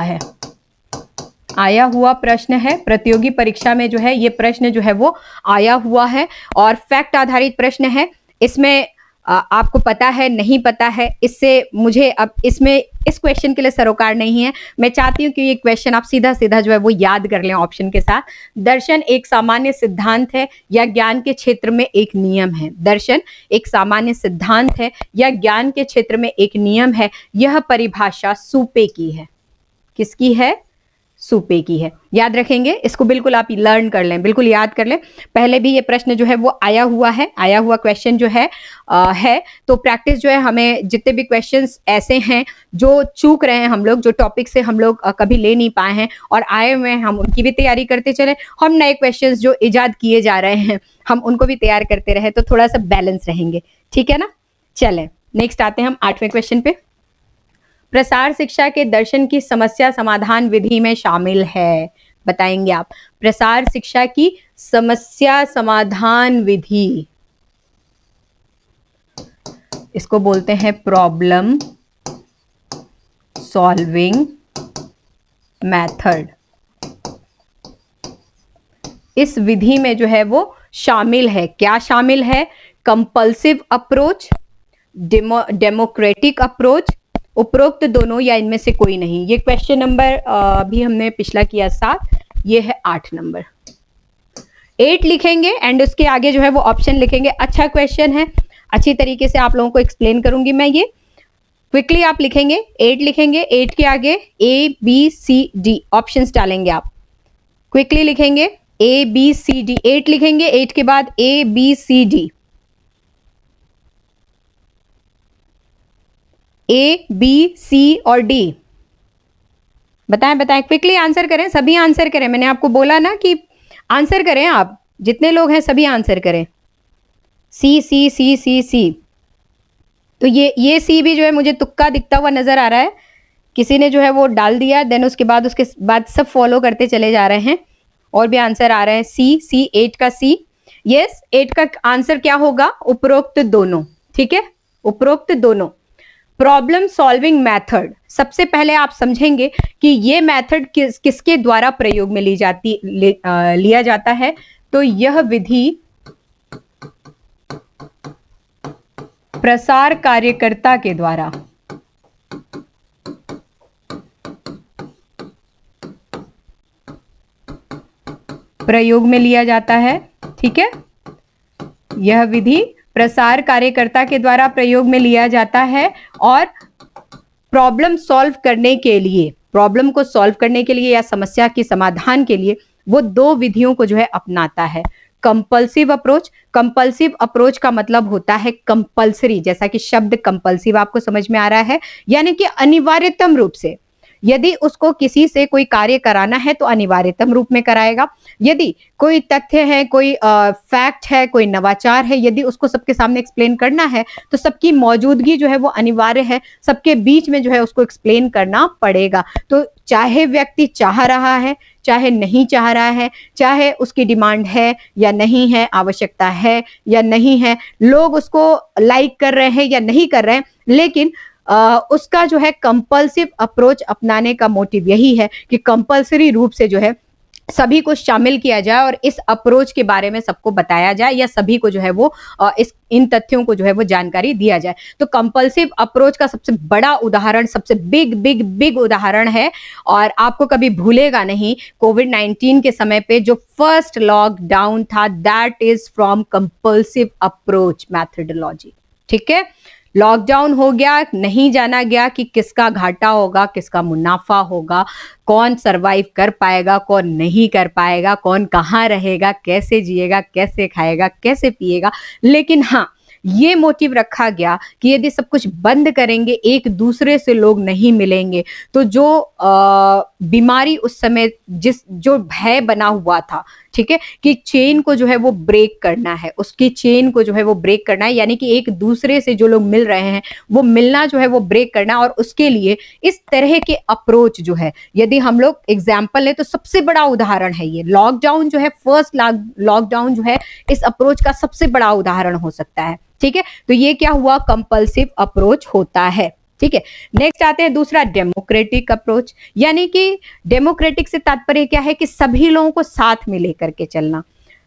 प्रश्न है। प्रतियोगी परीक्षा में जो है ये प्रश्न जो है वो आया हुआ है, और फैक्ट आधारित प्रश्न है। इसमें आपको पता है नहीं पता है, इससे मुझे अब इसमें इस क्वेश्चन के लिए सरोकार नहीं है। मैं चाहती हूं कि ये क्वेश्चन आप सीधा सीधा जो है वो याद कर लें ऑप्शन के साथ। दर्शन एक सामान्य सिद्धांत है या ज्ञान के क्षेत्र में एक नियम है। दर्शन एक सामान्य सिद्धांत है या ज्ञान के क्षेत्र में एक नियम है। यह परिभाषा सुपे की है। किसकी है? सुपे की है। याद रखेंगे इसको, बिल्कुल आप लर्न कर लें, बिल्कुल याद कर लें। पहले भी ये प्रश्न जो है वो आया हुआ क्वेश्चन जो है तो प्रैक्टिस जो है, हमें जितने भी क्वेश्चंस ऐसे हैं जो चूक रहे हैं हम लोग, जो टॉपिक से हम लोग कभी ले नहीं पाए हैं और आए हुए हैं, हम उनकी भी तैयारी करते चले। हम नए क्वेश्चंस जो इजाद किए जा रहे हैं हम उनको भी तैयार करते रहे, तो थोड़ा सा बैलेंस रहेंगे। ठीक है ना, चलें नेक्स्ट आते हैं हम 8वें क्वेश्चन पे। प्रसार शिक्षा के दर्शन की समस्या समाधान विधि में शामिल है। बताएंगे आप, प्रसार शिक्षा की समस्या समाधान विधि, इसको बोलते हैं प्रॉब्लम सॉल्विंग मेथड। इस विधि में जो है वो शामिल है, क्या शामिल है? कंपल्सिव अप्रोच, डेमोक्रेटिक अप्रोच, उपरोक्त दोनों या इनमें से कोई नहीं। ये क्वेश्चन नंबर अभी हमने पिछला किया 7, ये है 8 नंबर। 8 लिखेंगे एंड उसके आगे जो है वो ऑप्शन लिखेंगे। अच्छा क्वेश्चन है, अच्छी तरीके से आप लोगों को एक्सप्लेन करूंगी मैं ये। क्विकली आप लिखेंगे, 8 लिखेंगे, 8 के आगे ABCD ऑप्शंस डालेंगे आप। क्विकली लिखेंगे ABCD, 8 लिखेंगे, 8 के बाद ABCD, A, B, C और D। बताएं क्विकली आंसर करें, सभी आंसर करें। मैंने आपको बोला ना कि आंसर करें, आप जितने लोग हैं सभी आंसर करें। C। तो ये C भी जो है मुझे तुक्का दिखता हुआ नजर आ रहा है, किसी ने जो है वो डाल दिया, देन उसके बाद सब फॉलो करते चले जा रहे हैं और भी आंसर आ रहे हैं। C 8 का C, यस 8 का आंसर क्या होगा? उपरोक्त दोनों। ठीक है, उपरोक्त दोनों। प्रॉब्लम सॉल्विंग मेथड, सबसे पहले आप समझेंगे कि ये मेथड किसके द्वारा प्रयोग में लिया जाता है। तो यह विधि प्रसार कार्यकर्ता के द्वारा प्रयोग में लिया जाता है। ठीक है, यह विधि प्रसार कार्यकर्ता के द्वारा प्रयोग में लिया जाता है और प्रॉब्लम सॉल्व करने के लिए, प्रॉब्लम को सॉल्व करने के लिए या समस्या के समाधान के लिए वो दो विधियों को जो है अपनाता है। कंपल्सिव अप्रोच, कंपल्सिव अप्रोच का मतलब होता है कंपल्सरी, जैसा कि शब्द कंपल्सिव आपको समझ में आ रहा है, यानी कि अनिवार्यतम रूप से यदि उसको किसी से कोई कार्य कराना है तो अनिवार्यतम रूप में कराएगा। यदि कोई तथ्य है, कोई फैक्ट है, कोई नवाचार है, यदि उसको सबके सामने एक्सप्लेन करना है तो सबकी मौजूदगी जो है वो अनिवार्य है, सबके बीच में जो है उसको एक्सप्लेन करना पड़ेगा। तो चाहे व्यक्ति चाह रहा है, चाहे नहीं चाह रहा है, चाहे उसकी डिमांड है या नहीं है, आवश्यकता है या नहीं है, लोग उसको लाइक कर रहे हैं या नहीं कर रहे हैं, लेकिन उसका जो है कंपल्सिव अप्रोच अपनाने का मोटिव यही है कि कंपल्सरी रूप से जो है सभी को शामिल किया जाए और इस अप्रोच के बारे में सबको बताया जाए या सभी को जो है वो इन तथ्यों को जो है वो जानकारी दिया जाए। तो कंपल्सिव अप्रोच का सबसे बड़ा उदाहरण, सबसे बिग उदाहरण है और आपको कभी भूलेगा नहीं, कोविड-19 के समय पे जो फर्स्ट लॉकडाउन था, that is from compulsive approach methodology. ठीक है, लॉकडाउन हो गया, नहीं जाना गया कि किसका घाटा होगा, किसका मुनाफा होगा, कौन सरवाइव कर पाएगा, कौन नहीं कर पाएगा, कौन कहाँ रहेगा, कैसे जिएगा, कैसे खाएगा, कैसे पिएगा। लेकिन हाँ, ये मोटिव रखा गया कि यदि सब कुछ बंद करेंगे, एक दूसरे से लोग नहीं मिलेंगे, तो जो बीमारी उस समय जो भय बना हुआ था, ठीक है, कि चेन को जो है वो ब्रेक करना है, उसकी चेन को जो है वो ब्रेक करना है, यानी कि एक दूसरे से जो लोग मिल रहे हैं वो मिलना जो है वो ब्रेक करना। और उसके लिए इस तरह के अप्रोच जो है, यदि हम लोग एग्जाम्पल ले तो सबसे बड़ा उदाहरण है ये लॉकडाउन जो है, फर्स्ट लॉकडाउन जो है इस अप्रोच का सबसे बड़ा उदाहरण हो सकता है। ठीक है, तो ये क्या हुआ, कंपल्सिव अप्रोच होता है। ठीक है, नेक्स्ट आते हैं दूसरा, डेमोक्रेटिक अप्रोच। यानी कि डेमोक्रेटिक से तात्पर्य क्या है कि सभी लोगों को साथ में लेकर के चलना,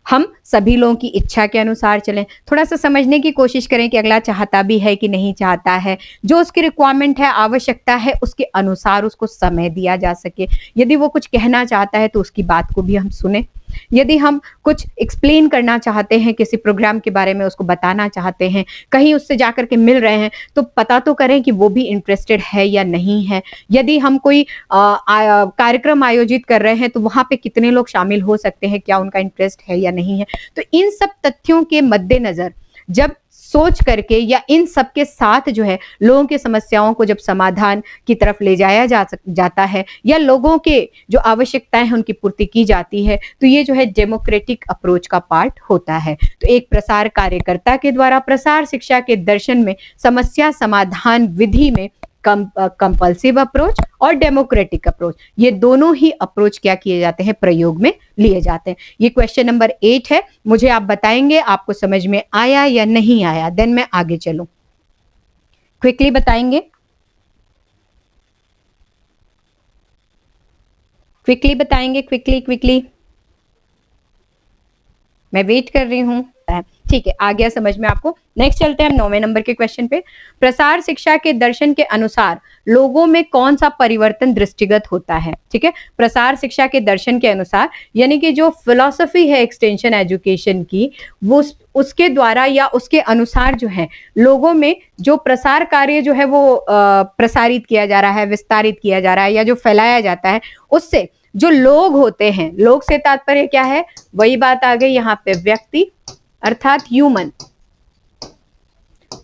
हम सभी लोगों की इच्छा के अनुसार चलें। थोड़ा सा समझने की कोशिश करें कि अगला चाहता भी है कि नहीं चाहता है, जो उसकी रिक्वायरमेंट है, आवश्यकता है, उसके अनुसार उसको समय दिया जा सके। यदि वो कुछ कहना चाहता है तो उसकी बात को भी हम सुने। यदि हम कुछ एक्सप्लेन करना चाहते हैं किसी प्रोग्राम के बारे में, उसको बताना चाहते हैं, कहीं उससे जाकर के मिल रहे हैं, तो पता तो करें कि वो भी इंटरेस्टेड है या नहीं है। यदि हम कोई कार्यक्रम आयोजित कर रहे हैं तो वहां पे कितने लोग शामिल हो सकते हैं, क्या उनका इंटरेस्ट है या नहीं है। तो इन सब तथ्यों के मद्देनजर जब सोच करके या इन सब के साथ जो है लोगों की समस्याओं को जब समाधान की तरफ ले जाया जाता है या लोगों के जो आवश्यकताएं हैं उनकी पूर्ति की जाती है, तो ये जो है डेमोक्रेटिक अप्रोच का पार्ट होता है। तो एक प्रसार कार्यकर्ता के द्वारा प्रसार शिक्षा के दर्शन में समस्या समाधान विधि में कंपल्सिव अप्रोच और डेमोक्रेटिक अप्रोच, ये दोनों ही अप्रोच क्या किए जाते हैं, प्रयोग में लिए जाते हैं। ये क्वेश्चन नंबर 8 है, मुझे आप बताएंगे आपको समझ में आया या नहीं आया, देन मैं आगे चलूं। क्विकली बताएंगे, क्विकली बताएंगे, क्विकली मैं वेट कर रही हूं। ठीक है, आ गया समझ में आपको। नेक्स्ट चलते हैं हम 9वें नंबर के क्वेश्चन पे। प्रसार शिक्षा के दर्शन के अनुसार लोगों में कौन सा परिवर्तन दृष्टिगत होता है। ठीक है, प्रसार शिक्षा के दर्शन के अनुसार, यानी कि जो फिलॉसफी है एक्सटेंशन एजुकेशन की, वो उसके द्वारा या उसके अनुसार जो है लोगों में जो प्रसार कार्य जो है वो प्रसारित किया जा रहा है, विस्तारित किया जा रहा है या जो फैलाया जाता है, उससे जो लोग होते हैं, लोग से तात्पर्य क्या है, वही बात आ गई यहाँ पे, व्यक्ति अर्थात ह्यूमन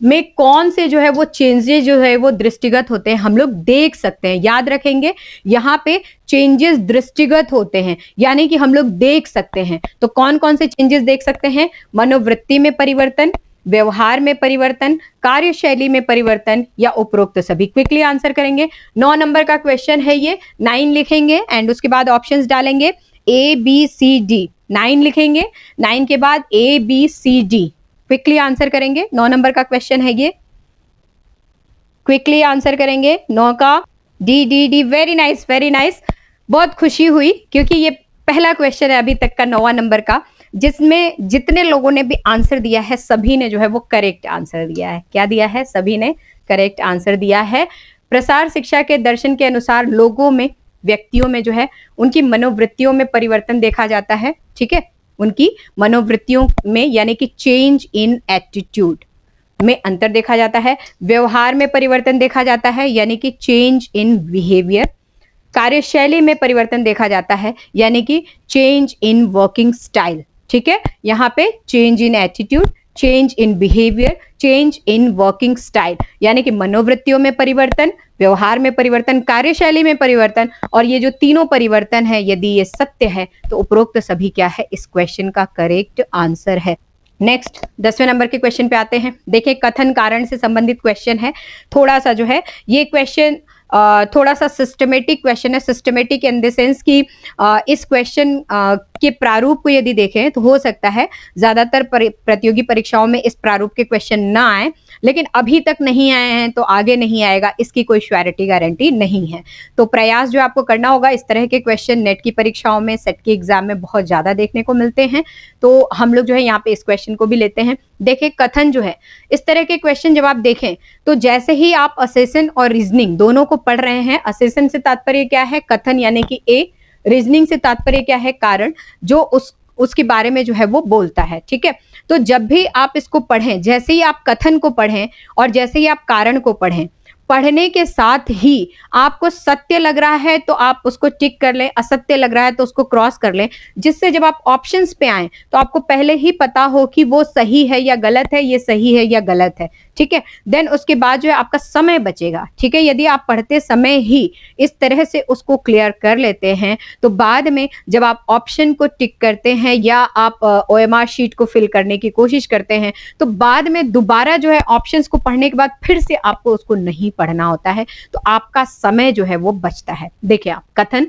में कौन से जो है वो चेंजेस जो है वो दृष्टिगत होते हैं, हम लोग देख सकते हैं। याद रखेंगे, यहाँ पे चेंजेस दृष्टिगत होते हैं, यानी कि हम लोग देख सकते हैं। तो कौन कौन से चेंजेस देख सकते हैं, मनोवृत्ति में परिवर्तन, व्यवहार में परिवर्तन, कार्यशैली में परिवर्तन या उपरोक्त सभी। क्विकली आंसर करेंगे। 9 नंबर का क्वेश्चन है ये, 9 लिखेंगे एंड उसके बाद ऑप्शंस डालेंगे ABCD। 9 लिखेंगे, 9 के बाद ABCD, क्विकली आंसर करेंगे। 9 नंबर का क्वेश्चन है ये, क्विकली आंसर करेंगे। 9 का D। Very nice, very nice, बहुत खुशी हुई क्योंकि ये पहला क्वेश्चन है अभी तक का 9वां नंबर का जिसमें जितने लोगों ने भी आंसर दिया है सभी ने जो है वो करेक्ट आंसर दिया है। क्या दिया है? सभी ने करेक्ट आंसर दिया है। प्रसार शिक्षा के दर्शन के अनुसार लोगों में, व्यक्तियों में जो है उनकी मनोवृत्तियों में परिवर्तन देखा जाता है। ठीक है, उनकी मनोवृत्तियों में यानी कि चेंज इन एटीट्यूड में अंतर देखा जाता है। व्यवहार में परिवर्तन देखा जाता है यानी कि चेंज इन बिहेवियर। कार्यशैली में परिवर्तन देखा जाता है यानी कि चेंज इन वर्किंग स्टाइल। ठीक है, यहाँ पे change in attitude, change in behaviour, change in working style यानी कि मनोवृत्तियों में परिवर्तन, व्यवहार में परिवर्तन, कार्यशैली में परिवर्तन। और ये जो तीनों परिवर्तन है यदि ये सत्य है तो उपरोक्त सभी क्या है? इस क्वेश्चन का करेक्ट आंसर है। नेक्स्ट 10वें नंबर के क्वेश्चन पे आते हैं। देखिए, कथन कारण से संबंधित क्वेश्चन है। थोड़ा सा जो है ये क्वेश्चन थोड़ा सा सिस्टमेटिक क्वेश्चन है। सिस्टमेटिक इन द सेंस कि इस क्वेश्चन के प्रारूप को यदि देखें तो हो सकता है ज्यादातर प्रतियोगी परीक्षाओं में इस प्रारूप के क्वेश्चन ना आए, लेकिन अभी तक नहीं आए हैं तो आगे नहीं आएगा, इसकी कोई श्योरिटी गारंटी नहीं है। तो प्रयास जो आपको करना होगा, इस तरह के क्वेश्चन नेट की परीक्षाओं में, सेट के एग्जाम में बहुत ज्यादा देखने को मिलते हैं, तो हम लोग जो है यहाँ पे इस क्वेश्चन को भी लेते हैं। देखिए, कथन जो है, इस तरह के क्वेश्चन जब आप देखें तो जैसे ही आप असेसन और रीजनिंग दोनों को पढ़ रहे हैं, असेसन से तात्पर्य क्या है? कथन यानी कि ए, रीजनिंग से तात्पर्य क्या है? कारण, जो उसके बारे में जो है वो बोलता है। ठीक है, तो जब भी आप इसको पढ़ें, जैसे ही आप कथन को पढ़ें और जैसे ही आप कारण को पढ़ें, पढ़ने के साथ ही आपको सत्य लग रहा है तो आप उसको टिक कर लें, असत्य लग रहा है तो उसको क्रॉस कर लें, जिससे जब आप ऑप्शंस पे आए तो आपको पहले ही पता हो कि वो सही है या गलत है, ये सही है या गलत है। ठीक है, देन उसके बाद जो है आपका समय बचेगा। ठीक है, यदि आप पढ़ते समय ही इस तरह से उसको क्लियर कर लेते हैं तो बाद में जब आप ऑप्शन को टिक करते हैं या आप OMR शीट को फिल करने की कोशिश करते हैं तो बाद में दोबारा जो है ऑप्शंस को पढ़ने के बाद फिर से आपको उसको नहीं पढ़ना होता है, तो आपका समय जो है वो बचता है। देखिए, आप कथन,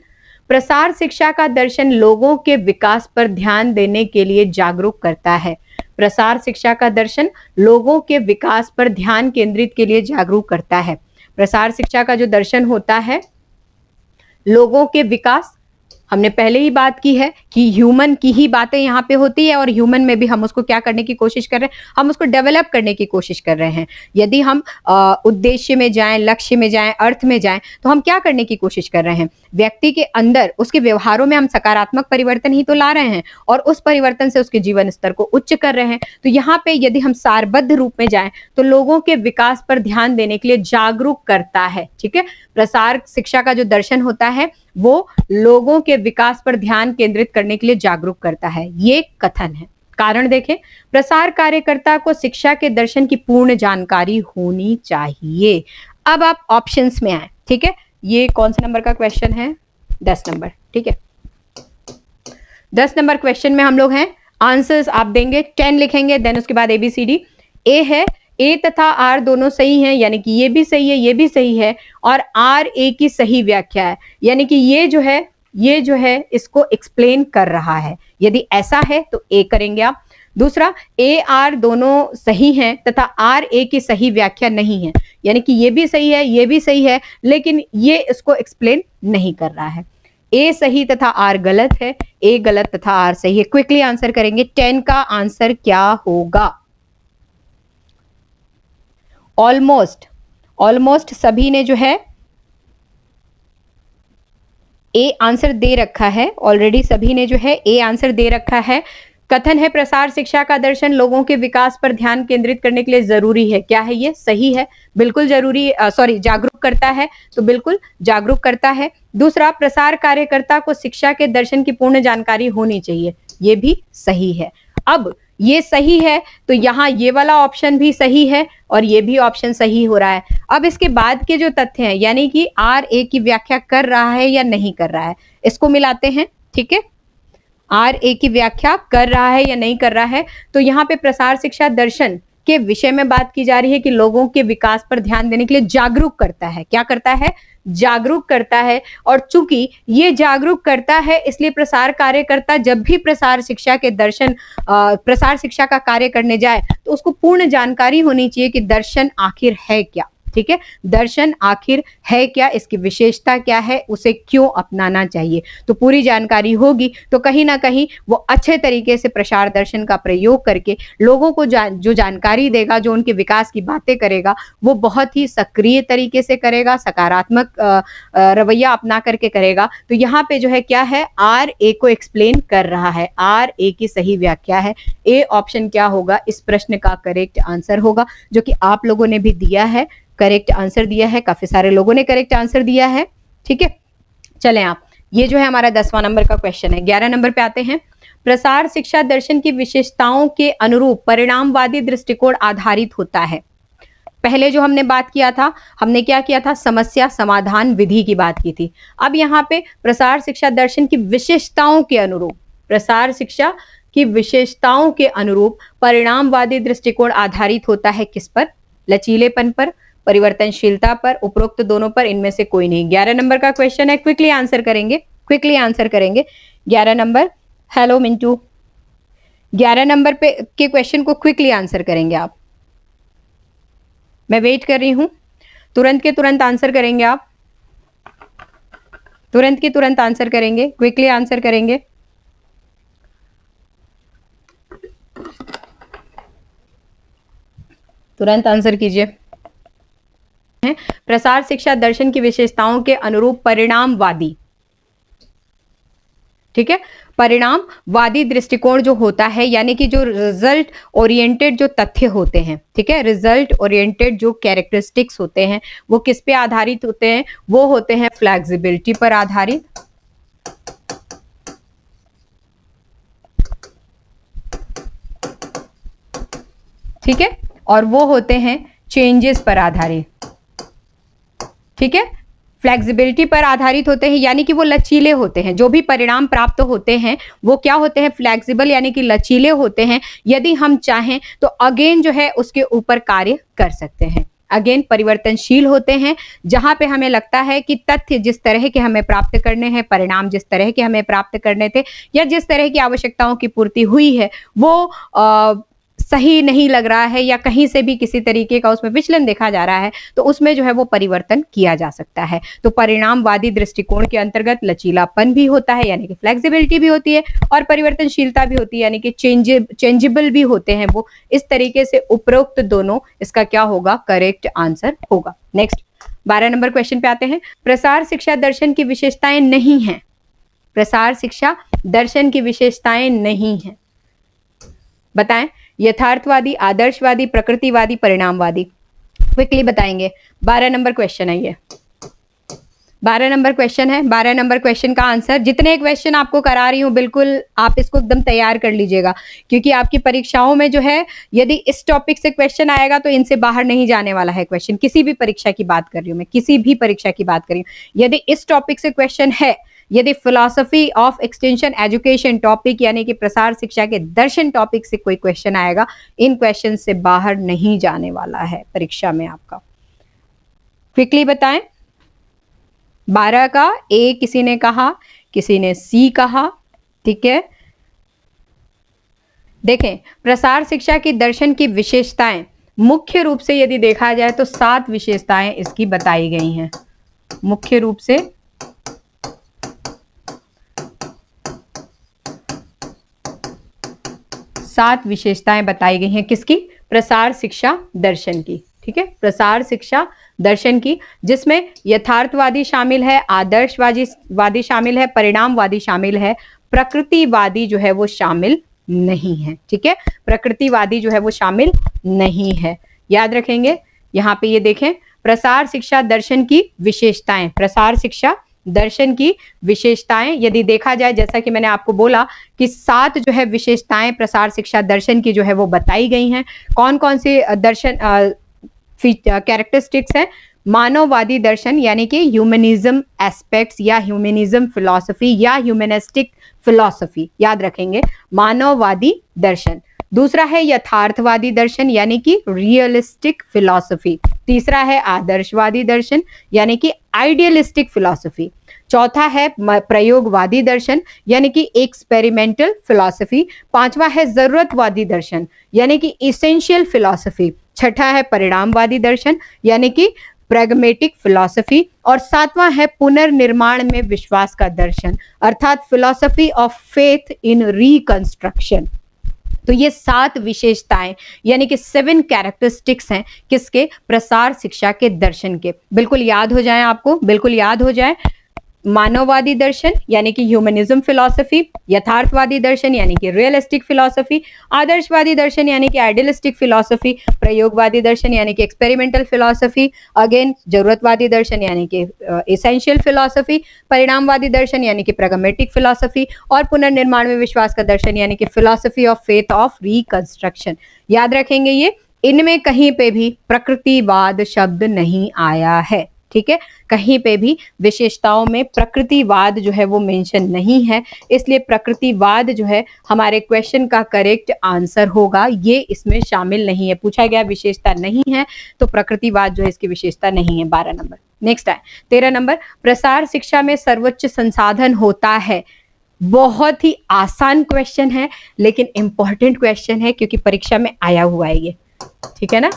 प्रसार शिक्षा का दर्शन लोगों के विकास पर ध्यान देने के लिए जागरूक करता है। प्रसार शिक्षा का दर्शन लोगों के विकास पर ध्यान केंद्रित के लिए जागरूक करता है। प्रसार शिक्षा का जो दर्शन होता है, लोगों के विकास, हमने पहले ही बात की है कि ह्यूमन की ही बातें यहाँ पे होती है और ह्यूमन में भी हम उसको क्या करने की कोशिश कर रहे हैं? हम उसको डेवलप करने की कोशिश कर रहे हैं। यदि हम उद्देश्य में जाएं, लक्ष्य में जाएं, अर्थ में जाएं तो हम क्या करने की कोशिश कर रहे हैं? व्यक्ति के अंदर, उसके व्यवहारों में हम सकारात्मक परिवर्तन ही तो ला रहे हैं और उस परिवर्तन से उसके जीवन स्तर को उच्च कर रहे हैं। तो यहाँ पे यदि हम सारबद्ध रूप में जाएं तो लोगों के विकास पर ध्यान देने के लिए जागरूक करता है। ठीक है, प्रसार शिक्षा का जो दर्शन होता है वो लोगों के विकास पर ध्यान केंद्रित करने के लिए जागरूक करता है। ये कथन है। कारण देखें, प्रसार कार्यकर्ता को शिक्षा के दर्शन की पूर्ण जानकारी होनी चाहिए। अब आप ऑप्शंस में आए। ठीक है, ये कौन से नंबर का क्वेश्चन है? 10 नंबर। ठीक है, 10 नंबर क्वेश्चन में हम लोग हैं। आंसर्स आप देंगे, 10 लिखेंगे, देन उसके बाद ABCD। ए है, ए तथा आर दोनों सही हैं, यानी कि ये भी सही है, ये भी सही है, और आर ए की सही व्याख्या है, यानी कि ये जो है इसको एक्सप्लेन कर रहा है। यदि ऐसा है तो ए करेंगे आप। दूसरा, ए आर दोनों सही हैं तथा आर ए की सही व्याख्या नहीं है, यानी कि ये भी सही है, ये भी सही है, लेकिन ये इसको एक्सप्लेन नहीं कर रहा है। ए सही तथा आर गलत है, ए गलत तथा आर सही है। क्विकली आंसर करेंगे, 10 का आंसर क्या होगा? ऑलमोस्ट सभी ने जो है ए आंसर दे रखा है। ऑलरेडी सभी ने जो है ए आंसर दे रखा है। कथन है, प्रसार शिक्षा का दर्शन लोगों के विकास पर ध्यान केंद्रित करने के लिए जरूरी है। क्या है ये? सही है, बिल्कुल जरूरी, जागरूक करता है, तो बिल्कुल जागरूक करता है। दूसरा, प्रसार कार्यकर्ता को शिक्षा के दर्शन की पूर्ण जानकारी होनी चाहिए, ये भी सही है। अब ये सही है तो यहाँ ये वाला ऑप्शन भी सही है और ये भी ऑप्शन सही हो रहा है। अब इसके बाद के जो तथ्य हैं, यानी कि आर ए की व्याख्या कर रहा है या नहीं कर रहा है, इसको मिलाते हैं। ठीक है, आर ए की व्याख्या कर रहा है या नहीं कर रहा है। तो यहाँ पे प्रसार शिक्षा दर्शन के विषय में बात की जा रही है कि लोगों के विकास पर ध्यान देने के लिए जागरूक करता है। क्या करता है? जागरूक करता है। और चूंकि ये जागरूक करता है, इसलिए प्रसार कार्यकर्ता जब भी प्रसार शिक्षा के दर्शन प्रसार शिक्षा का कार्य करने जाए तो उसको पूर्ण जानकारी होनी चाहिए कि दर्शन आखिर है क्या। ठीक है, दर्शन आखिर है क्या, इसकी विशेषता क्या है, उसे क्यों अपनाना चाहिए, तो पूरी जानकारी होगी तो कहीं ना कहीं वो अच्छे तरीके से प्रसार दर्शन का प्रयोग करके लोगों को जो जानकारी देगा, जो उनके विकास की बातें करेगा, वो बहुत ही सक्रिय तरीके से करेगा, सकारात्मक रवैया अपना करके करेगा। तो यहाँ पे जो है क्या है, आर ए को एक्सप्लेन कर रहा है, आर ए की सही व्याख्या है। ए ऑप्शन क्या होगा, इस प्रश्न का करेक्ट आंसर होगा, जो कि आप लोगों ने भी दिया है, करेक्ट आंसर दिया है, काफी सारे लोगों ने करेक्ट आंसर दिया है। ठीक है, चलें आप, ये जो है हमारा 10वां नंबर का क्वेश्चन है। 11 नंबर पे आते हैं। प्रसार शिक्षा दर्शन की विशेषताओं के अनुरूप परिणामवादी दृष्टिकोण आधारित होता है। पहले जो हमने बात किया था, हमने क्या किया था, समस्या समाधान विधि की बात की थी। अब यहाँ पे प्रसार शिक्षा दर्शन की विशेषताओं के अनुरूप, प्रसार शिक्षा की विशेषताओं के अनुरूप परिणामवादी दृष्टिकोण आधारित होता है किस पर, लचीलेपन पर, परिवर्तनशीलता पर, उपरोक्त दोनों पर, इनमें से कोई नहीं। 11 नंबर का क्वेश्चन है, क्विकली आंसर करेंगे, क्विकली आंसर करेंगे। 11 नंबर, हेलो मिंटू, 11 नंबर पे के क्वेश्चन को क्विकली आंसर करेंगे आप, मैं वेट कर रही हूं, तुरंत के तुरंत आंसर करेंगे आप, तुरंत के तुरंत आंसर करेंगे, क्विकली आंसर करेंगे। तुरंत आंसर कीजिए। प्रसार शिक्षा दर्शन की विशेषताओं के अनुरूप परिणामवादी, ठीक है, परिणामवादी दृष्टिकोण जो होता है, यानी कि जो रिजल्ट ओरिएंटेड जो तथ्य होते हैं, ठीक है, रिजल्ट ओरिएंटेड जो कैरेक्टरिस्टिक्स होते हैं, वो किस पे आधारित होते हैं, वो होते हैं फ्लेक्सिबिलिटी पर आधारित, ठीक है, और वो होते हैं चेंजेस पर आधारित, ठीक है, फ्लेक्सिबिलिटी पर आधारित होते हैं, यानी कि वो लचीले होते हैं, जो भी परिणाम प्राप्त होते हैं वो क्या होते हैं, फ्लेक्सिबल यानी कि लचीले होते हैं। यदि हम चाहें तो अगेन जो है उसके ऊपर कार्य कर सकते हैं, अगेन परिवर्तनशील होते हैं, जहां पे हमें लगता है कि तथ्य जिस तरह के हमें प्राप्त करने हैं, परिणाम जिस तरह के हमें प्राप्त करने थे, या जिस तरह की आवश्यकताओं की पूर्ति हुई है वो सही नहीं लग रहा है, या कहीं से भी किसी तरीके का उसमें विचलन देखा जा रहा है, तो उसमें जो है वो परिवर्तन किया जा सकता है। तो परिणामवादी दृष्टिकोण के अंतर्गत लचीलापन भी होता है, यानी कि फ्लेक्सिबिलिटी भी होती है, और परिवर्तनशीलता भी होती है, यानी कि चेंजेबल भी होते हैं वो। इस तरीके से उपरोक्त दोनों, इसका क्या होगा, करेक्ट आंसर होगा। नेक्स्ट 12 नंबर क्वेश्चन पे आते हैं। प्रसार शिक्षा दर्शन की विशेषताएं नहीं है, प्रसार शिक्षा दर्शन की विशेषताएं नहीं है, बताएं, यथार्थवादी, आदर्शवादी, प्रकृतिवादी, परिणामवादी, क्विकली बताएंगे। 12 नंबर क्वेश्चन है ये, 12 नंबर क्वेश्चन है। 12 नंबर क्वेश्चन का आंसर, जितने क्वेश्चन आपको करा रही हूं बिल्कुल आप इसको एकदम तैयार कर लीजिएगा, क्योंकि आपकी परीक्षाओं में जो है यदि इस टॉपिक से क्वेश्चन आएगा तो इनसे बाहर नहीं जाने वाला है क्वेश्चन। किसी भी परीक्षा की बात कर रही हूं मैं, किसी भी परीक्षा की बात कर रही हूं, यदि इस टॉपिक से क्वेश्चन है, यदि philosophy of extension education topic यानी कि प्रसार शिक्षा के दर्शन टॉपिक से कोई क्वेश्चन आएगा, इन क्वेश्चन से बाहर नहीं जाने वाला है परीक्षा में आपका। क्विकली बताएं। 12 का ए किसी ने कहा, किसी ने सी कहा, ठीक है। देखें, प्रसार शिक्षा की दर्शन की विशेषताएं मुख्य रूप से यदि देखा जाए तो 7 विशेषताएं इसकी बताई गई हैं, मुख्य रूप से 7 विशेषताएं बताई गई हैं, किसकी, प्रसार शिक्षा दर्शन की, ठीक है, प्रसार शिक्षा दर्शन की, जिसमें यथार्थवादी शामिल है, आदर्शवादी शामिल है, परिणामवादी शामिल है, प्रकृतिवादी जो है वो शामिल नहीं है, ठीक है, प्रकृतिवादी जो है वो शामिल नहीं है, याद रखेंगे। यहाँ पे ये देखें, प्रसार शिक्षा दर्शन की विशेषताएं, प्रसार शिक्षा दर्शन की विशेषताएं यदि देखा जाए, जैसा कि मैंने आपको बोला कि 7 जो है विशेषताएं प्रसार शिक्षा दर्शन की जो है वो बताई गई हैं। कौन कौन से दर्शन कैरेक्टरिस्टिक्स हैं, मानववादी दर्शन यानी कि ह्यूमनिज्म एस्पेक्ट्स या ह्यूमनिज्म फिलॉसफी या ह्यूमनिस्टिक फिलॉसफी, याद रखेंगे, मानववादी दर्शन। दूसरा है यथार्थवादी दर्शन यानी कि रियलिस्टिक फिलॉसफी। तीसरा है आदर्शवादी दर्शन यानी कि आइडियलिस्टिक फिलॉसफी। चौथा है प्रयोगवादी दर्शन यानी कि एक्सपेरिमेंटल फिलॉसफी। पांचवा है जरूरतवादी दर्शन यानी कि इसेंशियल फिलॉसफी। छठा है परिणामवादी दर्शन यानी कि प्रैग्मेटिक फिलॉसफी, और सातवां है पुनर्निर्माण में विश्वास का दर्शन अर्थात philosophy of faith in reconstruction. तो ये 7 विशेषताएं यानी कि 7 कैरेक्टरिस्टिक्स हैं किसके? प्रसार शिक्षा के दर्शन के। बिल्कुल याद हो जाए आपको, बिल्कुल याद हो जाए। मानववादी दर्शन यानी कि ह्यूमनिज्म फिलॉसफी, यथार्थवादी दर्शन यानी कि रियलिस्टिक फिलॉसफी, आदर्शवादी दर्शन यानी कि आइडियलिस्टिक फिलॉसफी, प्रयोगवादी दर्शन यानी कि एक्सपेरिमेंटल फिलॉसफी, अगेन जरूरतवादी दर्शन यानी कि एसेंशियल फिलॉसफी, परिणामवादी दर्शन यानी कि प्रैग्मेटिक फिलॉसफी, और पुनर्निर्माण में विश्वास का दर्शन यानी कि philosophy of faith of reconstruction. याद रखेंगे ये, इनमें कहीं पे भी प्रकृतिवाद शब्द नहीं आया है, ठीक है? कहीं पे भी विशेषताओं में प्रकृतिवाद जो है वो मेंशन नहीं है, इसलिए प्रकृतिवाद जो है हमारे क्वेश्चन का करेक्ट आंसर होगा। ये इसमें शामिल नहीं है, पूछा गया विशेषता नहीं है तो प्रकृतिवाद जो है इसकी विशेषता नहीं है। 12 नंबर। नेक्स्ट है 13 नंबर, प्रसार शिक्षा में सर्वोच्च संसाधन होता है। बहुत ही आसान क्वेश्चन है लेकिन इंपॉर्टेंट क्वेश्चन है क्योंकि परीक्षा में आया हुआ है ये, ठीक है ना?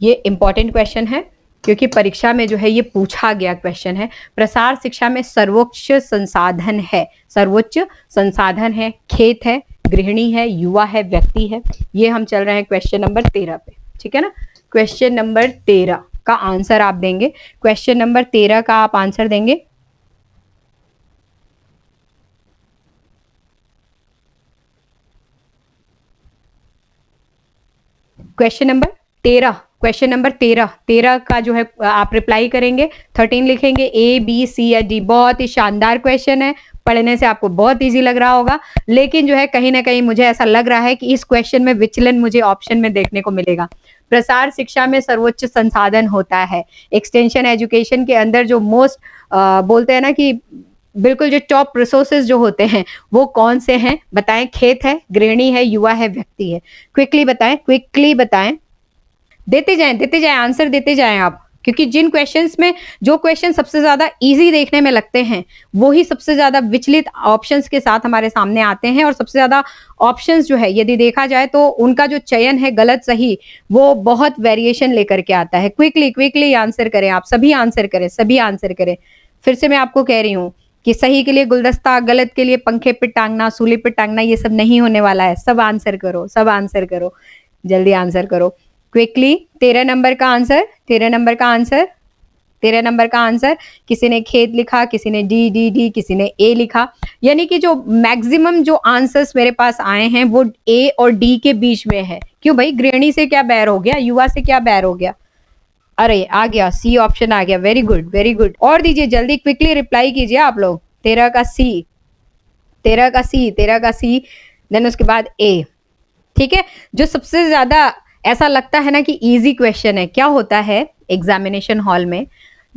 ये इंपॉर्टेंट क्वेश्चन है क्योंकि परीक्षा में जो है ये पूछा गया क्वेश्चन है। प्रसार शिक्षा में सर्वोच्च संसाधन है, सर्वोच्च संसाधन है, खेत है, गृहिणी है, युवा है, व्यक्ति है। ये हम चल रहे हैं क्वेश्चन नंबर 13 पे, ठीक है ना? क्वेश्चन नंबर 13 का आंसर आप देंगे, क्वेश्चन नंबर 13 का आप आंसर देंगे। क्वेश्चन नंबर 13, क्वेश्चन नंबर 13 का जो है आप रिप्लाई करेंगे, 13 लिखेंगे, ए बी सी या डी। बहुत ही शानदार क्वेश्चन है, पढ़ने से आपको बहुत इजी लग रहा होगा, लेकिन जो है कहीं ना कहीं मुझे ऐसा लग रहा है कि इस क्वेश्चन में विचलन मुझे ऑप्शन में देखने को मिलेगा। प्रसार शिक्षा में सर्वोच्च संसाधन होता है, एक्सटेंशन एजुकेशन के अंदर जो मोस्ट बोलते हैं ना कि बिल्कुल जो टॉप रिसोर्सेज जो होते हैं वो कौन से हैं? बताएं। खेत है, गृहिणी है, युवा है, व्यक्ति है। क्विकली बताएं, क्विकली बताएं। देते जाएं आंसर देते जाएं आप, क्योंकि जिन क्वेश्चंस में जो क्वेश्चन सबसे ज्यादा इजी देखने में लगते हैं वो ही सबसे ज्यादा विचलित ऑप्शंस के साथ हमारे सामने आते हैं, और सबसे ज्यादा ऑप्शंस जो है यदि देखा जाए तो उनका जो चयन है गलत सही वो बहुत वेरिएशन लेकर के आता है। क्विकली आंसर करें आप, सभी आंसर करें, सभी आंसर करें। फिर से मैं आपको कह रही हूँ कि सही के लिए गुलदस्ता, गलत के लिए पंखे पे टांगना, सूली पे टांगना, ये सब नहीं होने वाला है। सब आंसर करो, सब आंसर करो, जल्दी आंसर करो क्विकली। 13 नंबर का आंसर, 13 नंबर का आंसर, 13 नंबर का आंसर। किसी ने खेत लिखा, किसी ने डी, किसी ने ए लिखा, यानी कि जो मैक्सिमम जो आंसर्स मेरे पास आए हैं वो ए और डी के बीच में है। क्यों भाई? गृहिणी से क्या बैर हो गया, युवा से क्या बैर हो गया? अरे आ गया, सी ऑप्शन आ गया। Very good, very good. और दीजिए जल्दी, क्विकली रिप्लाई कीजिए आप लोग। 13 का सी, 13 का सी, 13 का सी, देन उसके बाद ए, ठीक है? जो सबसे ज्यादा ऐसा लगता है ना कि इजी क्वेश्चन है, क्या होता है एग्जामिनेशन हॉल में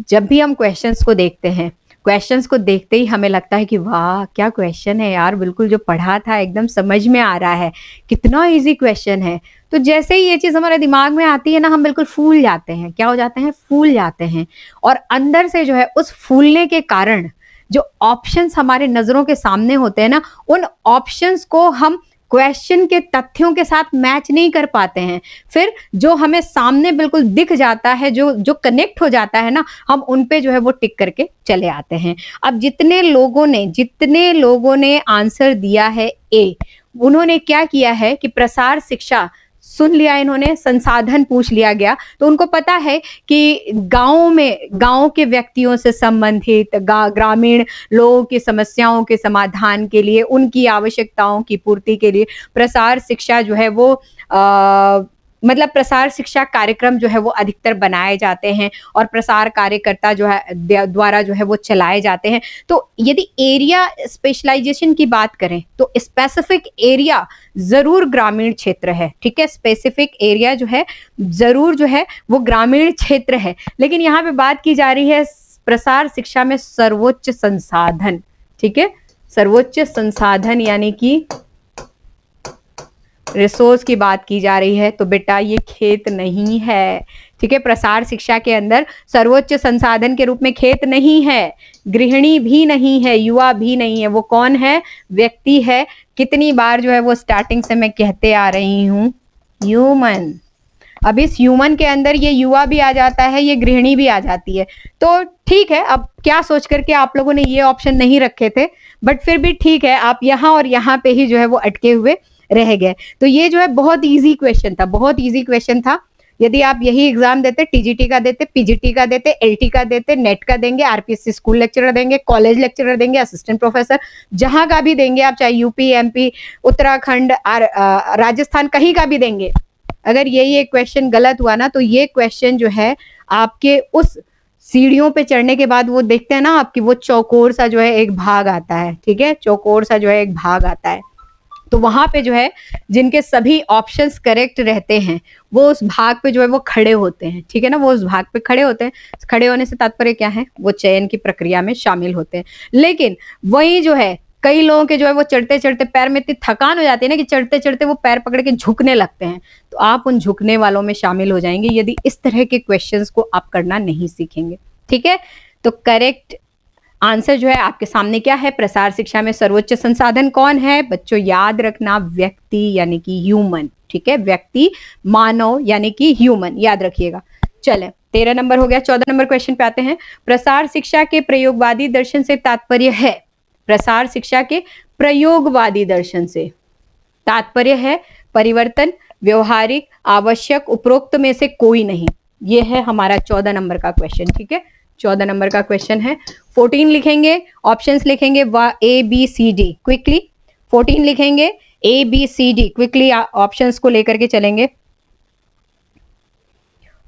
जब भी हम क्वेश्चंस को देखते हैं, क्वेश्चंस को देखते ही हमें लगता है कि वाह क्या क्वेश्चन है यार, बिल्कुल जो पढ़ा था एकदम समझ में आ रहा है, कितना इजी क्वेश्चन है। तो जैसे ही ये चीज हमारे दिमाग में आती है ना, हम बिल्कुल फूल जाते हैं। क्या हो जाते हैं? फूल जाते हैं। और अंदर से जो है उस फूलने के कारण जो ऑप्शंस हमारे नजरों के सामने होते हैं ना, उन ऑप्शंस को हम क्वेश्चन के तथ्यों के साथ मैच नहीं कर पाते हैं। फिर जो हमें सामने बिल्कुल दिख जाता है, जो कनेक्ट हो जाता है ना, हम उन पे जो है वो टिक करके चले आते हैं। अब जितने लोगों ने आंसर दिया है ए, उन्होंने क्या किया है कि प्रसार शिक्षा सुन लिया, इन्होंने संसाधन पूछ लिया गया, तो उनको पता है कि गांव के व्यक्तियों से संबंधित ग्रामीण लोगों की समस्याओं के समाधान के लिए, उनकी आवश्यकताओं की पूर्ति के लिए प्रसार शिक्षा जो है वो मतलब प्रसार शिक्षा कार्यक्रम जो है वो अधिकतर बनाए जाते हैं और प्रसार कार्यकर्ता जो है द्वारा जो है वो चलाए जाते हैं। तो यदि एरिया स्पेशलाइजेशन की बात करें तो स्पेसिफिक एरिया जरूर ग्रामीण क्षेत्र है, ठीक है? स्पेसिफिक एरिया जो है जरूर जो है वो ग्रामीण क्षेत्र है, लेकिन यहाँ पे बात की जा रही है प्रसार शिक्षा में सर्वोच्च संसाधन, ठीक है? सर्वोच्च संसाधन यानी कि रिसोर्स की बात की जा रही है। तो बेटा ये खेत नहीं है, ठीक है? प्रसार शिक्षा के अंदर सर्वोच्च संसाधन के रूप में खेत नहीं है, गृहिणी भी नहीं है, युवा भी नहीं है। वो कौन है? व्यक्ति है। कितनी बार जो है वो स्टार्टिंग से मैं कहते आ रही हूं ह्यूमन। अब इस ह्यूमन के अंदर ये युवा भी आ जाता है, ये गृहिणी भी आ जाती है। तो ठीक है, अब क्या सोच करके आप लोगों ने ये ऑप्शन नहीं रखे थे, बट फिर भी ठीक है, आप यहाँ और यहाँ पे ही जो है वो अटके हुए रह गए। तो ये जो है बहुत इजी क्वेश्चन था, बहुत इजी क्वेश्चन था। यदि आप यही एग्जाम देते, टीजीटी का देते, पीजीटी का देते, एलटी का देते, नेट का देंगे, आरपीएससी स्कूल लेक्चरर देंगे, कॉलेज लेक्चरर देंगे, असिस्टेंट प्रोफेसर, जहां का भी देंगे आप, चाहे यूपी, एमपी, उत्तराखंड, राजस्थान, कहीं का भी देंगे, अगर ये क्वेश्चन गलत हुआ ना, तो ये क्वेश्चन जो है आपके उस सीढ़ियों पे चढ़ने के बाद वो देखते हैं ना आपकी, वो चौकोर सा जो है एक भाग आता है, ठीक है, चौकोर सा जो है एक भाग आता है। तो वहां पे जो है जिनके सभी ऑप्शंस करेक्ट रहते हैं वो उस भाग पे जो है वो खड़े होते हैं, ठीक है ना, वो उस भाग पे खड़े होते हैं। खड़े होने से तात्पर्य क्या है, वो चयन की प्रक्रिया में शामिल होते हैं। लेकिन वही जो है कई लोगों के जो है वो चढ़ते चढ़ते पैर में इतनी थकान हो जाती है ना कि चढ़ते चढ़ते वो पैर पकड़ के झुकने लगते हैं। तो आप उन झुकने वालों में शामिल हो जाएंगे यदि इस तरह के क्वेश्चंस को आप करना नहीं सीखेंगे, ठीक है। तो करेक्ट आंसर जो है आपके सामने क्या है, प्रसार शिक्षा में सर्वोच्च संसाधन कौन है बच्चों, याद रखना व्यक्ति यानी कि ह्यूमन, ठीक है, व्यक्ति, मानव यानी कि ह्यूमन, याद रखिएगा। चले 13 नंबर हो गया, 14 नंबर क्वेश्चन पे आते हैं। प्रसार शिक्षा के प्रयोगवादी दर्शन से तात्पर्य है, प्रसार शिक्षा के प्रयोगवादी दर्शन से तात्पर्य है परिवर्तन, व्यवहारिक, आवश्यक, उपरोक्त में से कोई नहीं। ये है हमारा 14 नंबर का क्वेश्चन, ठीक है, 14 नंबर का क्वेश्चन है। 14 लिखेंगे, ऑप्शंस लिखेंगे A B C D quickly, 14 लिखेंगे A B C D quickly, options को लेकर के चलेंगे।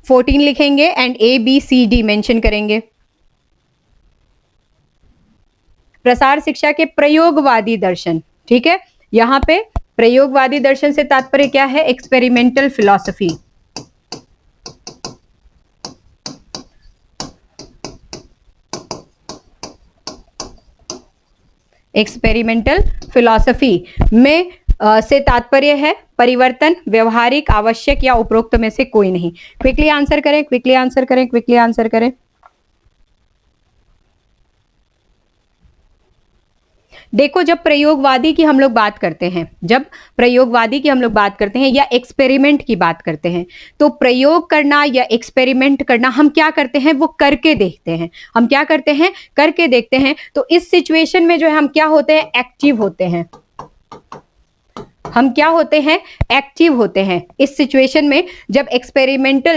14 लिखेंगे and A B C D mention करेंगे। प्रसार शिक्षा के प्रयोगवादी दर्शन, ठीक है, यहां पे प्रयोगवादी दर्शन से तात्पर्य क्या है, एक्सपेरिमेंटल फिलॉसफी, एक्सपेरिमेंटल फिलॉसफी में से तात्पर्य है परिवर्तन, व्यवहारिक, आवश्यक या उपरोक्त में से कोई नहीं। क्विकली आंसर करें, क्विकली आंसर करें, क्विकली आंसर करें। देखो, जब प्रयोगवादी की हम लोग बात करते हैं, जब प्रयोगवादी की हम लोग बात करते हैं या एक्सपेरिमेंट की बात करते हैं, तो प्रयोग करना या एक्सपेरिमेंट करना हम क्या करते हैं, वो करके देखते हैं। हम क्या करते हैं, करके देखते हैं। तो इस सिचुएशन में जो है हम क्या होते हैं, एक्टिव होते हैं। हम क्या होते हैं, एक्टिव होते हैं। इस सिचुएशन में जब एक्सपेरिमेंटल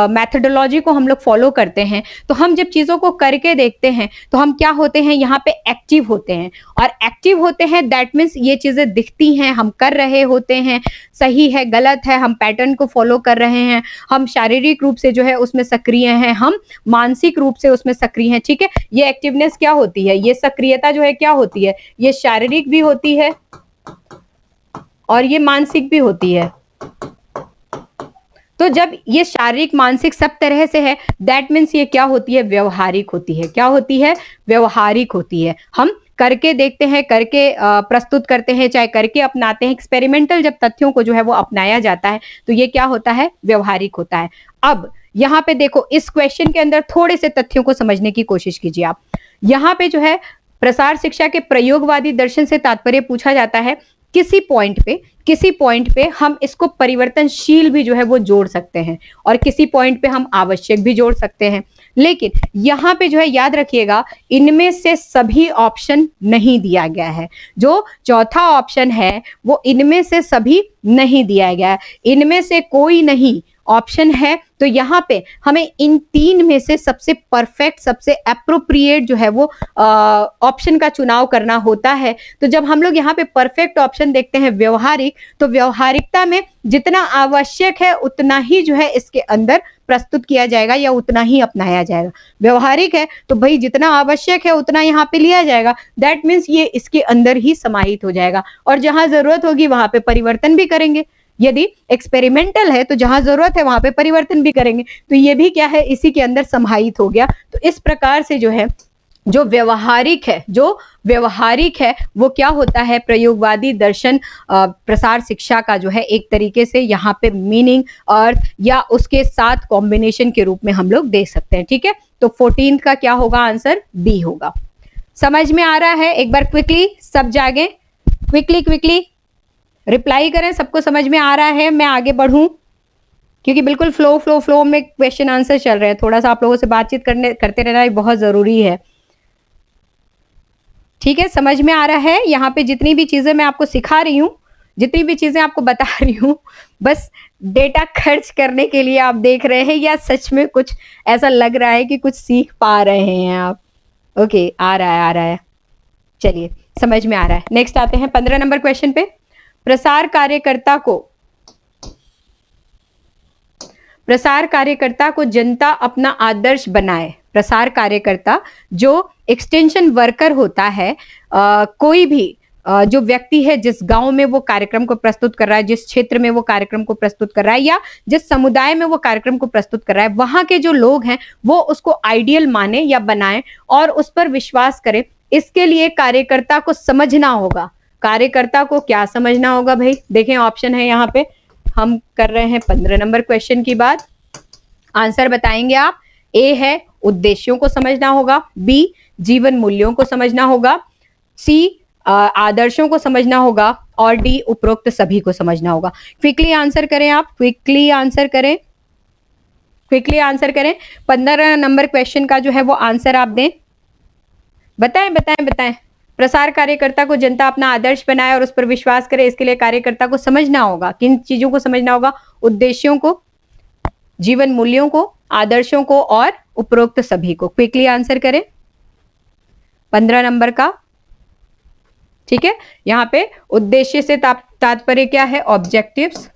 मेथोडोलॉजी को हम लोग फॉलो करते हैं, तो हम जब चीजों को करके देखते हैं तो हम क्या होते हैं, यहाँ पे एक्टिव होते हैं। और एक्टिव होते हैं दैट मीन्स ये चीजें दिखती हैं, हम कर रहे होते हैं, सही है गलत है, हम पैटर्न को फॉलो कर रहे हैं, हम शारीरिक रूप से जो है उसमें सक्रिय हैं, हम मानसिक रूप से उसमें सक्रिय हैं, ठीक है। ये एक्टिवनेस क्या होती है, ये सक्रियता जो है क्या होती है, ये शारीरिक भी होती है और ये मानसिक भी होती है। तो जब ये शारीरिक, मानसिक सब तरह से है, दैट मीन्स ये क्या होती है, व्यवहारिक होती है। क्या होती है, व्यवहारिक होती है। हम करके देखते हैं, करके प्रस्तुत करते हैं, चाहे करके अपनाते हैं। एक्सपेरिमेंटल जब तथ्यों को जो है वो अपनाया जाता है तो ये क्या होता है, व्यवहारिक होता है। अब यहाँ पे देखो, इस क्वेश्चन के अंदर थोड़े से तथ्यों को समझने की कोशिश कीजिए आप। यहाँ पे जो है प्रसार शिक्षा के प्रयोगवादी दर्शन से तात्पर्य पूछा जाता है किसी पॉइंट पे हम इसको परिवर्तनशील भी जो है वो जोड़ सकते हैं और किसी पॉइंट पे हम आवश्यक भी जोड़ सकते हैं। लेकिन यहाँ पे जो है याद रखिएगा, इनमें से सभी ऑप्शन नहीं दिया गया है। जो चौथा ऑप्शन है वो इनमें से सभी नहीं दिया गया है, इनमें से कोई नहीं ऑप्शन है। तो यहाँ पे हमें इन तीन में से सबसे परफेक्ट, सबसे एप्रोप्रिएट जो है वो ऑप्शन का चुनाव करना होता है। तो जब हम लोग यहाँ पे परफेक्ट ऑप्शन देखते हैं व्यवहारिक, तो व्यवहारिकता में जितना आवश्यक है उतना ही जो है इसके अंदर प्रस्तुत किया जाएगा या उतना ही अपनाया जाएगा। व्यवहारिक है तो भाई जितना आवश्यक है उतना यहाँ पे लिया जाएगा, दैट मीन्स ये इसके अंदर ही समाहित हो जाएगा। और जहां जरूरत होगी वहां पे परिवर्तन भी करेंगे। यदि एक्सपेरिमेंटल है तो जहां जरूरत है वहां पे परिवर्तन भी करेंगे। तो ये भी क्या है, इसी के अंदर समाहित हो गया। तो इस प्रकार से जो है जो व्यवहारिक है वो क्या होता है, प्रयोगवादी दर्शन प्रसार शिक्षा का जो है एक तरीके से यहाँ पे मीनिंग और या उसके साथ कॉम्बिनेशन के रूप में हम लोग दे सकते हैं, ठीक है। तो 14 का क्या होगा, आंसर बी होगा। समझ में आ रहा है, एक बार क्विकली सब जागे, क्विकली रिप्लाई करें, सबको समझ में आ रहा है, मैं आगे बढ़ूं, क्योंकि बिल्कुल फ्लो में क्वेश्चन आंसर चल रहे हैं। थोड़ा सा आप लोगों से बातचीत करते रहना बहुत जरूरी है। ठीक है, समझ में आ रहा है? यहाँ पे जितनी भी चीजें मैं आपको सिखा रही हूँ, जितनी भी चीजें आपको बता रही हूँ, बस डेटा खर्च करने के लिए आप देख रहे हैं, या सच में कुछ ऐसा लग रहा है कि कुछ सीख पा रहे हैं आप? ओके, आ रहा है, चलिए समझ में आ रहा है। नेक्स्ट आते हैं 15 नंबर क्वेश्चन पे। प्रसार कार्यकर्ता को जनता अपना आदर्श बनाए। प्रसार कार्यकर्ता जो एक्सटेंशन वर्कर होता है, कोई भी जो व्यक्ति है, जिस गांव में वो कार्यक्रम को प्रस्तुत कर रहा है, जिस क्षेत्र में वो कार्यक्रम को प्रस्तुत कर रहा है, या जिस समुदाय में वो कार्यक्रम को प्रस्तुत कर रहा है, वहां के जो लोग हैं वो उसको आइडियल माने या बनाए और उस पर विश्वास करें। इसके लिए कार्यकर्ता को समझना होगा। कार्यकर्ता को क्या समझना होगा भाई? देखें, ऑप्शन है यहाँ पे। हम कर रहे हैं 15 नंबर क्वेश्चन की बात। आंसर बताएंगे आप। ए है उद्देश्यों को समझना होगा, बी जीवन मूल्यों को समझना होगा, सी आदर्शों को समझना होगा, और डी उपरोक्त सभी को समझना होगा। क्विकली आंसर करें आप, क्विकली आंसर करें। 15 नंबर क्वेश्चन का जो है वो आंसर आप दें। बताएं। प्रसार कार्यकर्ता को जनता अपना आदर्श बनाए और उस पर विश्वास करे, इसके लिए कार्यकर्ता को समझना होगा। किन चीजों को समझना होगा? उद्देश्यों को, जीवन मूल्यों को, आदर्शों को और उपरोक्त सभी को। क्विकली आंसर करें 15 नंबर का। ठीक है, यहां पे उद्देश्य से तात्पर्य क्या है? ऑब्जेक्टिव्स।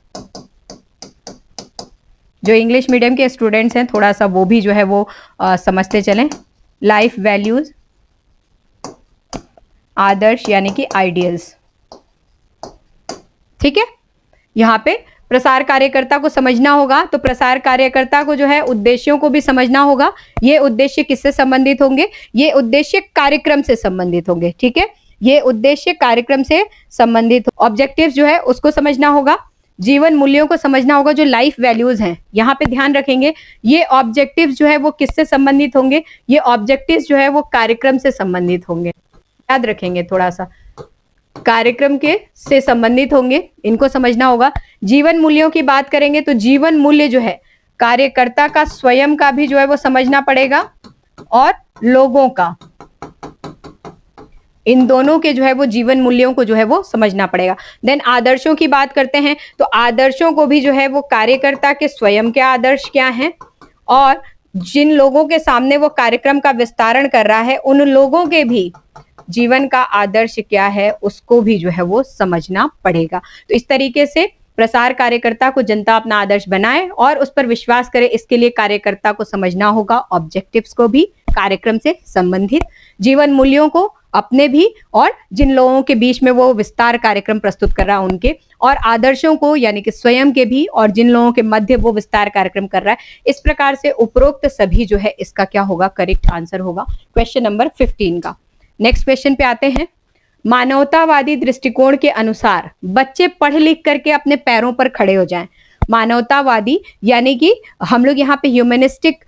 जो इंग्लिश मीडियम के स्टूडेंट्स हैं, थोड़ा सा वो भी जो है वो समझते चलें। लाइफ वैल्यूज, आदर्श यानी कि आइडियल्स। ठीक है, यहां पे प्रसार कार्यकर्ता को समझना होगा, तो प्रसार कार्यकर्ता को जो है उद्देश्यों को भी समझना होगा। ये उद्देश्य किससे संबंधित होंगे? ये उद्देश्य कार्यक्रम से संबंधित होंगे। ठीक है, ये उद्देश्य कार्यक्रम से संबंधित। ऑब्जेक्टिव्स जो है उसको समझना होगा, जीवन मूल्यों को समझना होगा, जो लाइफ वैल्यूज हैं। यहाँ पे ध्यान रखेंगे, ये ऑब्जेक्टिव्स जो है वो किससे संबंधित होंगे? ये ऑब्जेक्टिव्स जो है वो कार्यक्रम से संबंधित होंगे। याद रखेंगे, थोड़ा सा कार्यक्रम के से संबंधित होंगे, इनको समझना होगा। जीवन मूल्यों की बात करेंगे तो जीवन मूल्य जो है कार्यकर्ता का स्वयं का भी जो है वो समझना पड़ेगा, और लोगों का, इन दोनों के जो है वो जीवन मूल्यों को जो है वो समझना पड़ेगा। देन आदर्शों की बात करते हैं तो आदर्शों को भी जो है वो कार्यकर्ता के स्वयं के आदर्श क्या हैं, और जिन लोगों के सामने वो कार्यक्रम का विस्तारण कर रहा है उन लोगों के भी जीवन का आदर्श क्या है, उसको भी जो है वो समझना पड़ेगा। तो इस तरीके से प्रसार कार्यकर्ता को जनता अपना आदर्श बनाए और उस पर विश्वास करे, इसके लिए कार्यकर्ता को समझना होगा ऑब्जेक्टिव्स को भी कार्यक्रम से संबंधित, जीवन मूल्यों को अपने भी, और जिन लोगों के बीच में वो विस्तार कार्यक्रम प्रस्तुत कर रहा है उनके, और आदर्शों को यानी कि स्वयं के भी, और जिन लोगों के मध्य वो विस्तार कार्यक्रम कर रहा है। इस प्रकार से उपरोक्त सभी जो है इसका क्या होगा? करेक्ट आंसर होगा क्वेश्चन नंबर 15 का। नेक्स्ट क्वेश्चन पे आते हैं। मानवतावादी दृष्टिकोण के अनुसार बच्चे पढ़ लिख करके अपने पैरों पर खड़े हो जाएं। मानवतावादी यानी कि हम लोग यहाँ पे ह्यूमनिस्टिक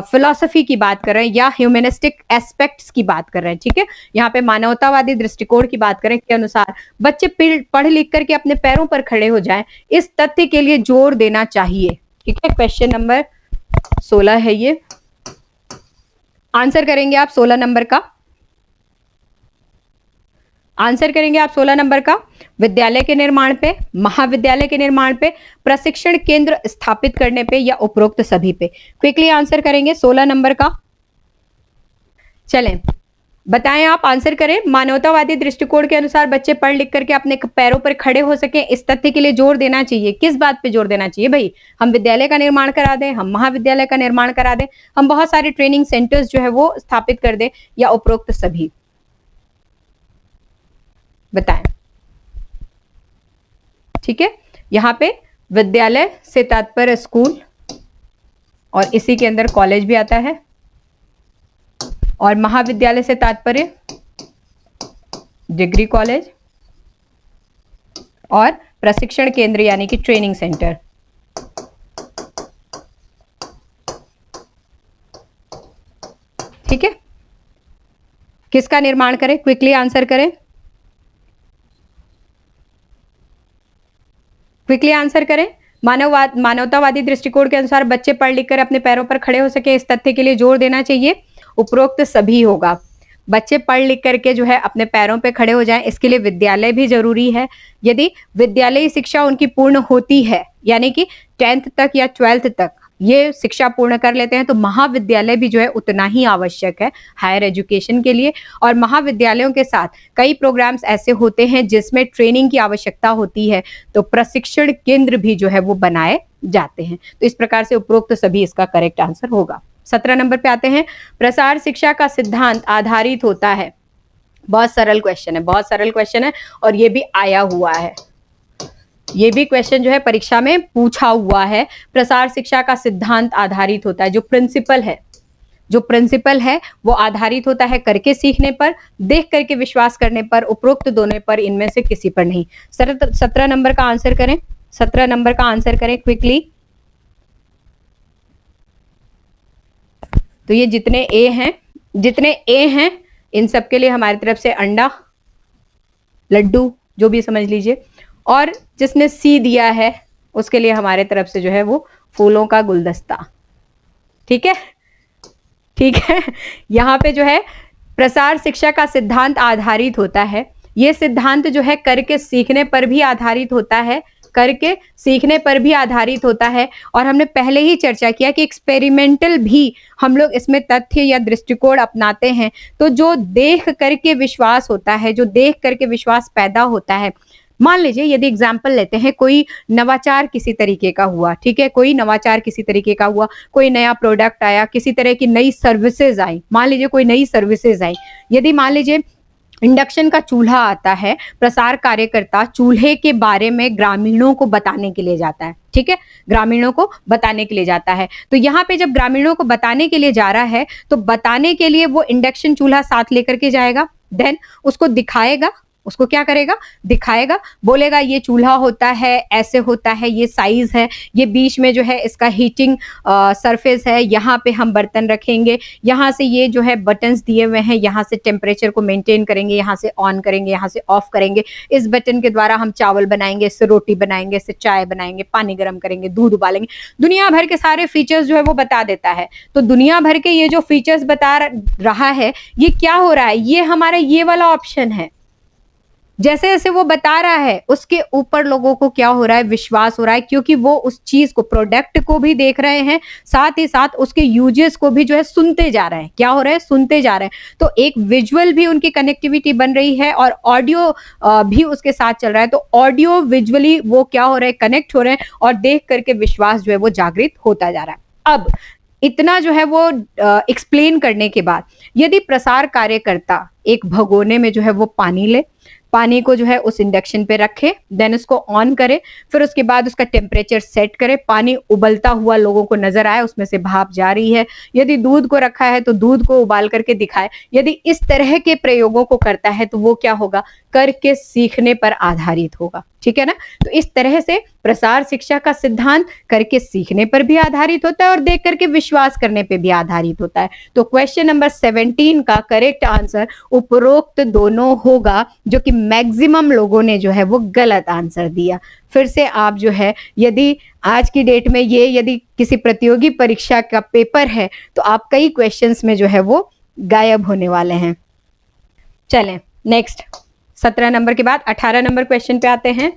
फिलॉसफी की बात कर रहे हैं, या ह्यूमनिस्टिक एस्पेक्ट्स की बात कर रहे हैं। ठीक है, यहाँ पे मानवतावादी दृष्टिकोण की बात करें के अनुसार बच्चे पढ़ लिख करके अपने पैरों पर खड़े हो जाएं, इस तथ्य के लिए जोर देना चाहिए। ठीक है, क्वेश्चन नंबर 16 है ये। आंसर करेंगे आप 16 नंबर का। आंसर करेंगे आप 16 नंबर का। विद्यालय के निर्माण पे, महाविद्यालय के निर्माण पे, प्रशिक्षण केंद्र स्थापित करने पे, या उपरोक्त सभी पे। क्विकली आंसर करेंगे 16 नंबर का। चलें, बताएं आप, आंसर करें। मानवतावादी दृष्टिकोण के अनुसार बच्चे पढ़ लिख करके अपने पैरों पर खड़े हो सके, इस तथ्य के लिए जोर देना चाहिए। किस बात पे जोर देना चाहिए भाई? हम विद्यालय का निर्माण करा दें, हम महाविद्यालय का निर्माण करा दें, हम बहुत सारे ट्रेनिंग सेंटर्स जो है वो स्थापित कर दें, या उपरोक्त सभी? बताएं। ठीक है, यहां पे विद्यालय से तात्पर्य स्कूल, और इसी के अंदर कॉलेज भी आता है, और महाविद्यालय से तात्पर्य डिग्री कॉलेज, और प्रशिक्षण केंद्र यानी कि ट्रेनिंग सेंटर। ठीक है, किसका निर्माण करें? क्विकली आंसर करें। क्विकली आंसर करें। मानवतावादी दृष्टिकोण के अनुसार बच्चे पढ़ लिख कर अपने पैरों पर खड़े हो सके, इस तथ्य के लिए जोर देना चाहिए। उपरोक्त सभी होगा। बच्चे पढ़ लिख करके जो है अपने पैरों पे खड़े हो जाएं, इसके लिए विद्यालय भी जरूरी है। यदि विद्यालयी शिक्षा उनकी पूर्ण होती है, यानी कि 10th तक या 12th तक ये शिक्षा पूर्ण कर लेते हैं, तो महाविद्यालय भी जो है उतना ही आवश्यक है हायर एजुकेशन के लिए। और महाविद्यालयों के साथ कई प्रोग्राम्स ऐसे होते हैं जिसमें ट्रेनिंग की आवश्यकता होती है, तो प्रशिक्षण केंद्र भी जो है वो बनाए जाते हैं। तो इस प्रकार से उपरोक्त सभी इसका करेक्ट आंसर होगा। 17 नंबर पे आते हैं। प्रसार शिक्षा का सिद्धांत आधारित होता है। बहुत सरल क्वेश्चन है, बहुत सरल क्वेश्चन है, और ये भी आया हुआ है। ये भी क्वेश्चन जो है परीक्षा में पूछा हुआ है। प्रसार शिक्षा का सिद्धांत आधारित होता है, जो प्रिंसिपल है वो आधारित होता है करके सीखने पर, देख करके विश्वास करने पर, उपरोक्त दोनों पर, इनमें से किसी पर नहीं। 17 नंबर का आंसर करें, 17 नंबर का आंसर करें क्विकली। तो ये जितने ए हैं इन सब के लिए हमारी तरफ से अंडा, लड्डू, जो भी समझ लीजिए, और जिसने सी दिया है उसके लिए हमारे तरफ से जो है वो फूलों का गुलदस्ता। ठीक है, ठीक है। यहाँ पे जो है प्रसार शिक्षा का सिद्धांत आधारित होता है। ये सिद्धांत जो है करके सीखने पर भी आधारित होता है, करके सीखने पर भी आधारित होता है। और हमने पहले ही चर्चा किया कि एक्सपेरिमेंटल भी हम लोग इसमें तथ्य या दृष्टिकोण अपनाते हैं। तो जो देख करके विश्वास होता है, जो देख करके विश्वास पैदा होता है, मान लीजिए यदि एग्जाम्पल लेते हैं, कोई नवाचार किसी तरीके का हुआ, ठीक है, कोई नवाचार किसी तरीके का हुआ, कोई नया प्रोडक्ट आया, किसी तरह की नई सर्विसेज आई, मान लीजिए कोई नई सर्विसेज आई। यदि मान लीजिए इंडक्शन का चूल्हा आता है, प्रसार कार्यकर्ता चूल्हे के बारे में ग्रामीणों को बताने के लिए जाता है, ठीक है, ग्रामीणों को बताने के लिए जाता है। तो यहाँ पे जब ग्रामीणों को बताने के लिए जा रहा है, तो बताने के लिए वो इंडक्शन चूल्हा साथ लेकर के जाएगा, देन उसको दिखाएगा, उसको क्या करेगा, दिखाएगा, बोलेगा ये चूल्हा होता है, ऐसे होता है, ये साइज है, ये बीच में जो है इसका हीटिंग सरफेस है, यहाँ पे हम बर्तन रखेंगे, यहाँ से ये जो है बटन्स दिए हुए हैं, यहाँ से टेम्परेचर को मेंटेन करेंगे, यहाँ से ऑन करेंगे, यहाँ से ऑफ करेंगे, इस बटन के द्वारा हम चावल बनाएंगे, इससे रोटी बनाएंगे, इससे चाय बनाएंगे, पानी गर्म करेंगे, दूध उबालेंगे, दुनिया भर के सारे फीचर्स जो है वो बता देता है। तो दुनिया भर के ये जो फीचर्स बता रहा है, ये क्या हो रहा है, ये हमारा ये वाला ऑप्शन है। जैसे जैसे वो बता रहा है उसके ऊपर लोगों को क्या हो रहा है, विश्वास हो रहा है, क्योंकि वो उस चीज को, प्रोडक्ट को भी देख रहे हैं, साथ ही साथ उसके यूजेस को भी जो है सुनते जा रहे हैं। क्या हो रहा है, सुनते जा रहे हैं। तो एक विजुअल भी उनकी कनेक्टिविटी बन रही है और ऑडियो भी उसके साथ चल रहा है। तो ऑडियो विजुअली वो क्या हो रहा है, कनेक्ट हो रहे हैं, और देख करके विश्वास जो है वो जागृत होता जा रहा है। अब इतना जो है वो एक्सप्लेन करने के बाद, यदि प्रसार कार्यकर्ता एक भगोने में जो है वो पानी ले, पानी को जो है उस इंडक्शन पे रखे, देन उसको ऑन करे, फिर उसके बाद उसका टेम्परेचर सेट करे, पानी उबलता हुआ लोगों को नजर आए, उसमें से भाप जा रही है। यदि दूध को रखा है तो दूध को उबाल करके दिखाए। यदि इस तरह के प्रयोगों को करता है तो वो क्या होगा, करके सीखने पर आधारित होगा। ठीक है ना। तो इस तरह से प्रसार शिक्षा का सिद्धांत करके सीखने पर भी आधारित होता है और देख करके विश्वास करने पर भी आधारित होता है। तो क्वेश्चन नंबर 17 का करेक्ट आंसर उपरोक्त दोनों होगा, जो कि मैक्सिमम लोगों ने जो है वो गलत आंसर दिया। फिर से आप जो है, यदि आज की डेट में ये यदि किसी प्रतियोगी परीक्षा का पेपर है तो आप कई क्वेश्चंस में जो है वो गायब होने वाले हैं। चलें नेक्स्ट, 17 नंबर के बाद 18 नंबर क्वेश्चन पे आते हैं।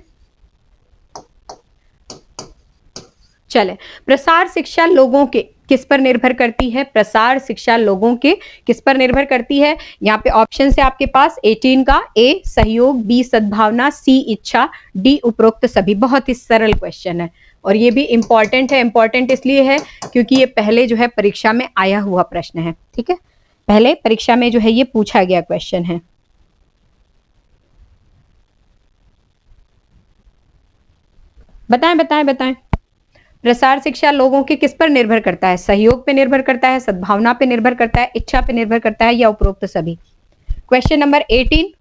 चले, प्रसार शिक्षा लोगों के किस पर निर्भर करती है, प्रसार शिक्षा लोगों के किस पर निर्भर करती है। यहाँ पे ऑप्शन है आपके पास 18 का, ए सहयोग, बी सद्भावना, सी इच्छा, डी उपरोक्त सभी। बहुत ही सरल क्वेश्चन है और ये भी इंपॉर्टेंट है। इंपॉर्टेंट इसलिए है क्योंकि ये पहले जो है परीक्षा में आया हुआ प्रश्न है। ठीक है, पहले परीक्षा में जो है ये पूछा गया क्वेश्चन है। बताएं बताएं बताएं, प्रसार शिक्षा लोगों के किस पर निर्भर करता है, सहयोग पे निर्भर करता है, सद्भावना पे निर्भर करता है, इच्छा पे निर्भर करता है, या उपरोक्त सभी। क्वेश्चन नंबर 18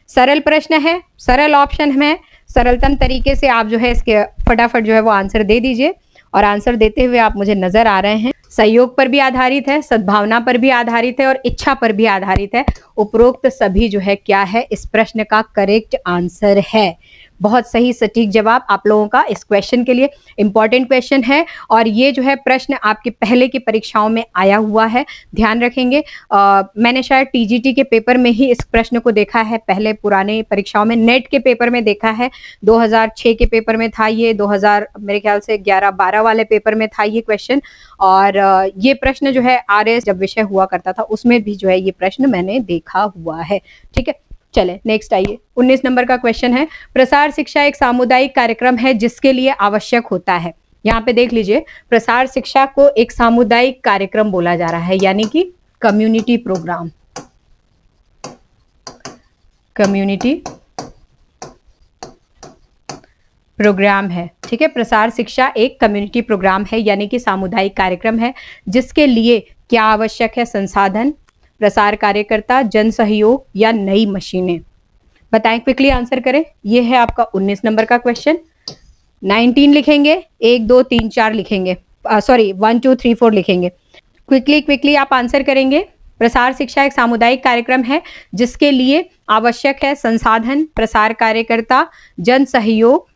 सरल प्रश्न है, सरल ऑप्शन है, सरलतम तरीके से आप जो है इसके फटाफट जो है वो आंसर दे दीजिए। और आंसर देते हुए आप मुझे नजर आ रहे हैं, सहयोग पर भी आधारित है, सद्भावना पर भी आधारित है और इच्छा पर भी आधारित है। उपरोक्त सभी जो है क्या है, इस प्रश्न का करेक्ट आंसर है। बहुत सही सटीक जवाब आप लोगों का इस क्वेश्चन के लिए। इंपॉर्टेंट क्वेश्चन है और ये जो है प्रश्न आपके पहले की परीक्षाओं में आया हुआ है, ध्यान रखेंगे। मैंने शायद टीजीटी के पेपर में ही इस प्रश्न को देखा है, पहले पुराने परीक्षाओं में नेट के पेपर में देखा है, 2006 के पेपर में था ये, 2000 मेरे ख्याल से 11-12 वाले पेपर में था ये क्वेश्चन। और ये प्रश्न जो है आरएस जब विषय हुआ करता था उसमें भी जो है ये प्रश्न मैंने देखा हुआ है। ठीक है, चले नेक्स्ट आइए। 19 नंबर का क्वेश्चन है, प्रसार शिक्षा एक सामुदायिक कार्यक्रम है जिसके लिए आवश्यक होता है। यहाँ पे देख लीजिए, प्रसार शिक्षा को एक सामुदायिक कार्यक्रम बोला जा रहा है, यानी कि कम्युनिटी प्रोग्राम, कम्युनिटी प्रोग्राम है। ठीक है, प्रसार शिक्षा एक कम्युनिटी प्रोग्राम है यानी कि सामुदायिक कार्यक्रम है जिसके लिए क्या आवश्यक है? संसाधन, प्रसार कार्यकर्ता, जन सहयोग या नई मशीनें। बताएं, क्विकली आंसर करें। ये है आपका 19 नंबर का क्वेश्चन। 19 लिखेंगे, 1 2 3 4 लिखेंगे, सॉरी 1 2 3 4 लिखेंगे। क्विकली आप आंसर करेंगे। प्रसार शिक्षा एक सामुदायिक कार्यक्रम है जिसके लिए आवश्यक है संसाधन, प्रसार कार्यकर्ता, जन सहयोग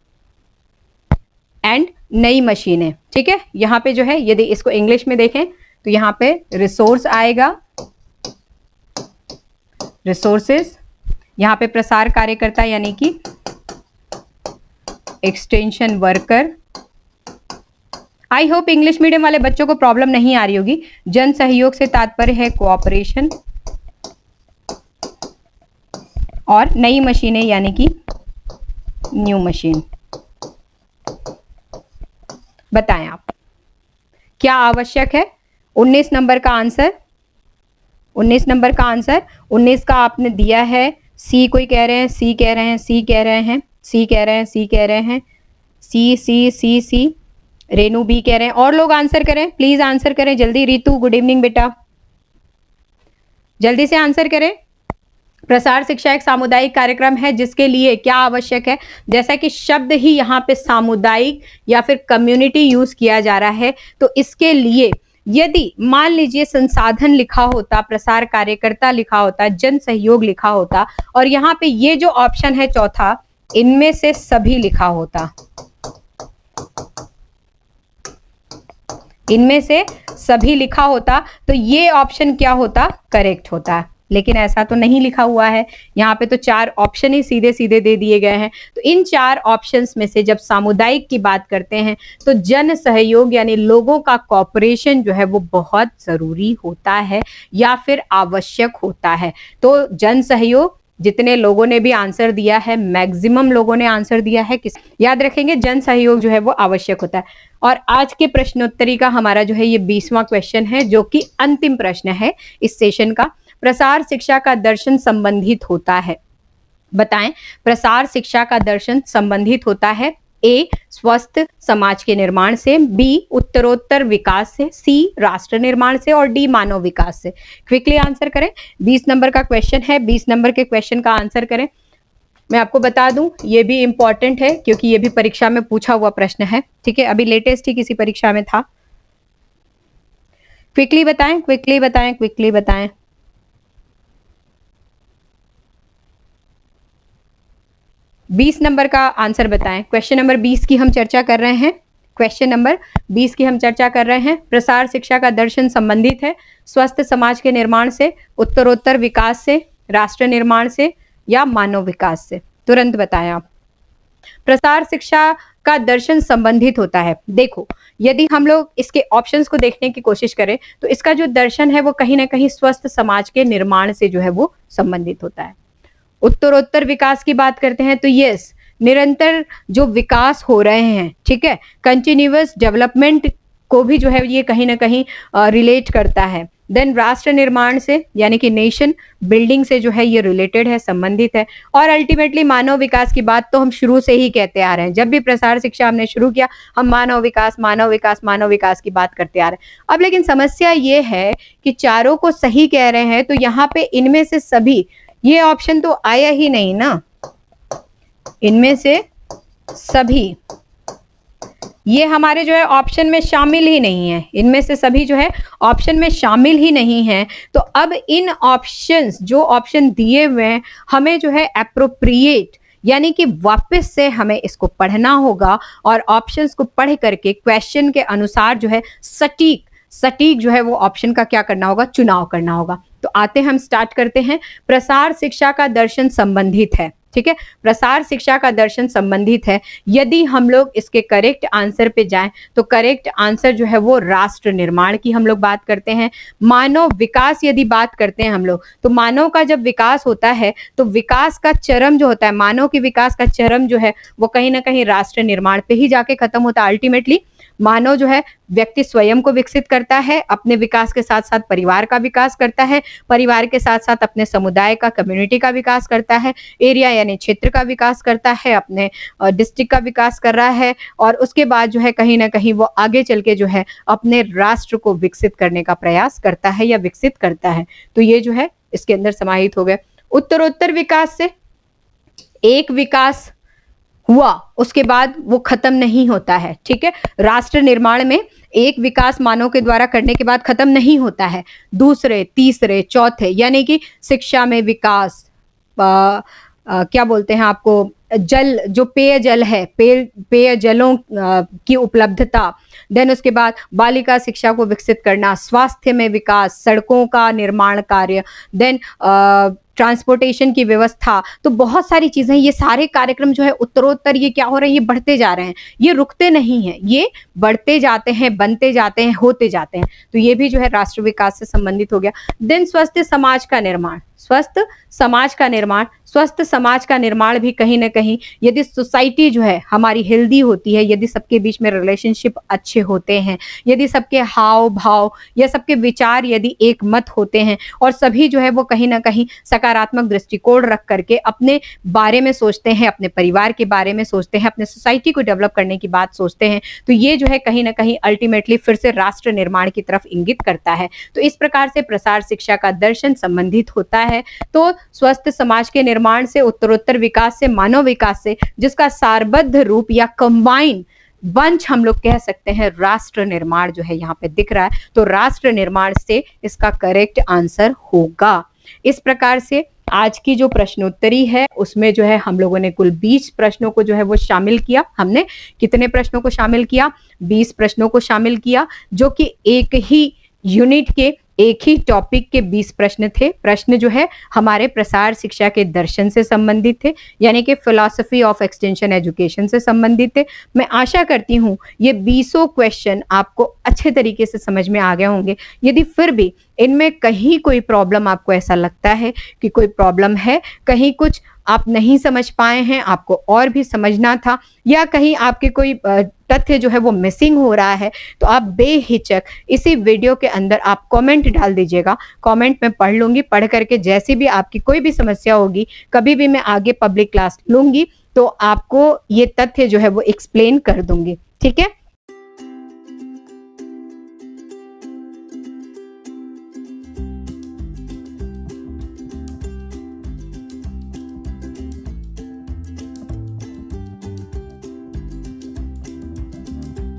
एंड नई मशीनें। ठीक है, यहाँ पे जो है यदि इसको इंग्लिश में देखें तो यहाँ पे रिसोर्स आएगा, रिसोर्सेस, यहाँ पे प्रसार कार्यकर्ता यानी कि extension worker. I hope English medium वाले बच्चों को प्रॉब्लम नहीं आ रही होगी। जन सहयोग से तात्पर्य है कोऑपरेशन, और नई मशीनें यानी कि न्यू मशीन। बताएं आप क्या आवश्यक है? 19 नंबर का आंसर, 19 नंबर का आंसर, 19 का आपने दिया है। सी कोई कह रहे हैं, सी कह रहे हैं, सी कह रहे हैं, सी कह रहे हैं, सी कह रहे हैं, सी सी सी सी, रेनू बी कह रहे हैं। और लोग आंसर करें, प्लीज आंसर करें जल्दी। रितु गुड इवनिंग बेटा, जल्दी से आंसर करें। प्रसार शिक्षा एक सामुदायिक कार्यक्रम है जिसके लिए क्या आवश्यक है? जैसा कि शब्द ही यहाँ पे सामुदायिक या फिर कम्युनिटी यूज किया जा रहा है, तो इसके लिए यदि मान लीजिए संसाधन लिखा होता, प्रसार कार्यकर्ता लिखा होता, जन सहयोग लिखा होता, और यहाँ पे ये जो ऑप्शन है चौथा, इनमें से सभी लिखा होता, इनमें से सभी लिखा होता, तो ये ऑप्शन क्या होता? करेक्ट होता। लेकिन ऐसा तो नहीं लिखा हुआ है, यहाँ पे तो 4 ऑप्शन ही सीधे सीधे दे दिए गए हैं। तो इन 4 ऑप्शंस में से जब सामुदायिक की बात करते हैं तो जन सहयोग यानी लोगों का कॉपरेशन जो है वो बहुत जरूरी होता है या फिर आवश्यक होता है। तो जन सहयोग, जितने लोगों ने भी आंसर दिया है, मैक्सिमम लोगों ने आंसर दिया है, किस याद रखेंगे, जन सहयोग जो है वो आवश्यक होता है। और आज के प्रश्नोत्तरी का हमारा जो है ये 20वां क्वेश्चन है, जो कि अंतिम प्रश्न है इस सेशन का। प्रसार शिक्षा का दर्शन संबंधित होता है। बताएं, प्रसार शिक्षा का दर्शन संबंधित होता है ए स्वस्थ समाज के निर्माण से, बी उत्तरोत्तर विकास से, सी राष्ट्र निर्माण से, और डी मानव विकास से। क्विकली आंसर करें। 20 नंबर का क्वेश्चन है, 20 नंबर के क्वेश्चन का आंसर करें। मैं आपको बता दूं ये भी इंपॉर्टेंट है क्योंकि ये भी परीक्षा में पूछा हुआ प्रश्न है। ठीक है, अभी लेटेस्ट ही किसी परीक्षा में था। क्विकली बताएं, क्विकली बताएं, क्विकली बताएं। 20 नंबर का आंसर बताएं। क्वेश्चन नंबर 20 की हम चर्चा कर रहे हैं। क्वेश्चन नंबर 20 की हम चर्चा कर रहे हैं। प्रसार शिक्षा का दर्शन संबंधित है स्वस्थ समाज के निर्माण से, उत्तरोत्तर विकास से, राष्ट्र निर्माण से या मानव विकास से। तुरंत बताएं आप। प्रसार शिक्षा का दर्शन संबंधित होता है। देखो, यदि हम लोग इसके ऑप्शंस को देखने की कोशिश करें तो इसका जो दर्शन है वो कहीं ना कहीं स्वस्थ समाज के निर्माण से जो है वो संबंधित होता है। उत्तरोत्तर विकास की बात करते हैं तो यस, निरंतर जो विकास हो रहे हैं, ठीक है, कंटिन्यूअस डेवलपमेंट को भी जो है ये कहीं ना कहीं रिलेट करता है। देन राष्ट्र निर्माण से यानी कि नेशन बिल्डिंग से जो है ये रिलेटेड है, संबंधित है। और अल्टीमेटली मानव विकास की बात तो हम शुरू से ही कहते आ रहे हैं। जब भी प्रसार शिक्षा हमने शुरू किया हम मानव विकास, मानव विकास, मानव विकास की बात करते आ रहे हैं। अब लेकिन समस्या ये है कि चारों को सही कह रहे हैं तो यहाँ पे इनमें से सभी, ये ऑप्शन तो आया ही नहीं ना, इनमें से सभी ये हमारे जो है ऑप्शन में शामिल ही नहीं है, इनमें से सभी जो है ऑप्शन में शामिल ही नहीं है। तो अब इन ऑप्शंस, जो ऑप्शन दिए हुए हैं, हमें जो है एप्रोप्रिएट यानी कि वापस से हमें इसको पढ़ना होगा और ऑप्शंस को पढ़ करके क्वेश्चन के अनुसार जो है सटीक जो है वो ऑप्शन का क्या करना होगा, चुनाव करना होगा। तो आते हम स्टार्ट करते हैं। प्रसार शिक्षा का दर्शन संबंधित है, ठीक है, प्रसार शिक्षा का दर्शन संबंधित है। यदि हम लोग इसके करेक्ट आंसर पे जाएं तो करेक्ट आंसर जो है वो राष्ट्र निर्माण की हम लोग बात करते हैं। मानव विकास यदि बात करते हैं हम लोग, तो मानव का जब विकास होता है तो विकास का चरम जो होता है, मानव के विकास का चरम जो है वो कहीं ना कहीं राष्ट्र निर्माण पे ही जाके खत्म होता है। अल्टीमेटली मानव जो है व्यक्ति स्वयं को विकसित करता है, अपने विकास के साथ साथ परिवार का विकास करता है, परिवार के साथ साथ अपने समुदाय का, कम्युनिटी का विकास करता है, एरिया यानी क्षेत्र का विकास करता है, अपने डिस्ट्रिक्ट का विकास कर रहा है, और उसके बाद जो है कहीं ना कहीं वो आगे चल के जो है अपने राष्ट्र को विकसित करने का प्रयास करता है या विकसित करता है। तो ये जो है इसके अंदर समाहित हो गए। उत्तरोत्तर विकास से एक विकास हुआ उसके बाद वो खत्म नहीं होता है, ठीक है। राष्ट्र निर्माण में एक विकास मानव के द्वारा करने के बाद खत्म नहीं होता है। दूसरे, तीसरे, चौथे यानी कि शिक्षा में विकास, क्या बोलते हैं आपको, जल, जो पेयजल है, पेयजलों की उपलब्धता, देन उसके बाद बालिका शिक्षा को विकसित करना, स्वास्थ्य में विकास, सड़कों का निर्माण कार्य, देन ट्रांसपोर्टेशन की व्यवस्था। तो बहुत सारी चीजें, ये सारे कार्यक्रम जो है उत्तरोत्तर ये क्या हो रहे हैं, ये बढ़ते जा रहे हैं, ये रुकते नहीं हैं, ये बढ़ते जाते हैं, बनते जाते हैं, होते जाते हैं। तो ये भी जो है राष्ट्र विकास से संबंधित हो गया। देन स्वस्थ समाज का निर्माण, स्वस्थ समाज का निर्माण, स्वस्थ समाज का निर्माण भी कहीं ना कहीं यदि सोसाइटी जो है हमारी हेल्दी होती है, यदि सबके बीच में रिलेशनशिप अच्छे होते हैं, यदि सबके हाव भाव या सबके विचार यदि एक मत होते हैं और सभी जो है वो कहीं ना कहीं सकारात्मक दृष्टिकोण रख करके अपने बारे में सोचते हैं, अपने परिवार के बारे में सोचते हैं, अपने सोसाइटी को डेवलप करने की बात सोचते हैं, तो ये जो है कहीं ना कहीं अल्टीमेटली फिर से राष्ट्र निर्माण की तरफ इंगित करता है। तो इस प्रकार से प्रसार शिक्षा का दर्शन संबंधित होता है। तो स्वस्थ समाज के निर्माण से, उत्तरोत्तर विकास से, मानव विकास से, जिसका सारबद्ध रूप या कंबाइन बंच हम लोग कह सकते हैं राष्ट्र निर्माण जो है यहाँ पे दिख रहा है। तो राष्ट्र निर्माण से इसका करेक्ट आंसर होगा। इस प्रकार से आज की जो प्रश्नोत्तरी है उसमें जो है हम लोगों ने कुल 20 प्रश्नों को जो है वो शामिल किया। हमने कितने प्रश्नों को शामिल किया? 20 प्रश्नों को शामिल किया, जो कि एक ही यूनिट के, एक ही टॉपिक के 20 प्रश्न थे। प्रश्न जो है हमारे प्रसार शिक्षा के दर्शन से संबंधित थे, यानी कि फिलॉसफी ऑफ एक्सटेंशन एजुकेशन से संबंधित थे। मैं आशा करती हूँ ये 20 क्वेश्चन आपको अच्छे तरीके से समझ में आ गए होंगे। यदि फिर भी इनमें कहीं कोई प्रॉब्लम, आपको ऐसा लगता है कि कोई प्रॉब्लम है, कहीं कुछ आप नहीं समझ पाए हैं, आपको और भी समझना था, या कहीं आपके कोई तथ्य जो है वो मिसिंग हो रहा है, तो आप बेहिचक इसी वीडियो के अंदर आप कमेंट डाल दीजिएगा। कमेंट में पढ़ लूंगी, पढ़ करके जैसे भी आपकी कोई भी समस्या होगी, कभी भी मैं आगे पब्लिक क्लास लूंगी तो आपको ये तथ्य जो है वो एक्सप्लेन कर दूंगी, ठीक है।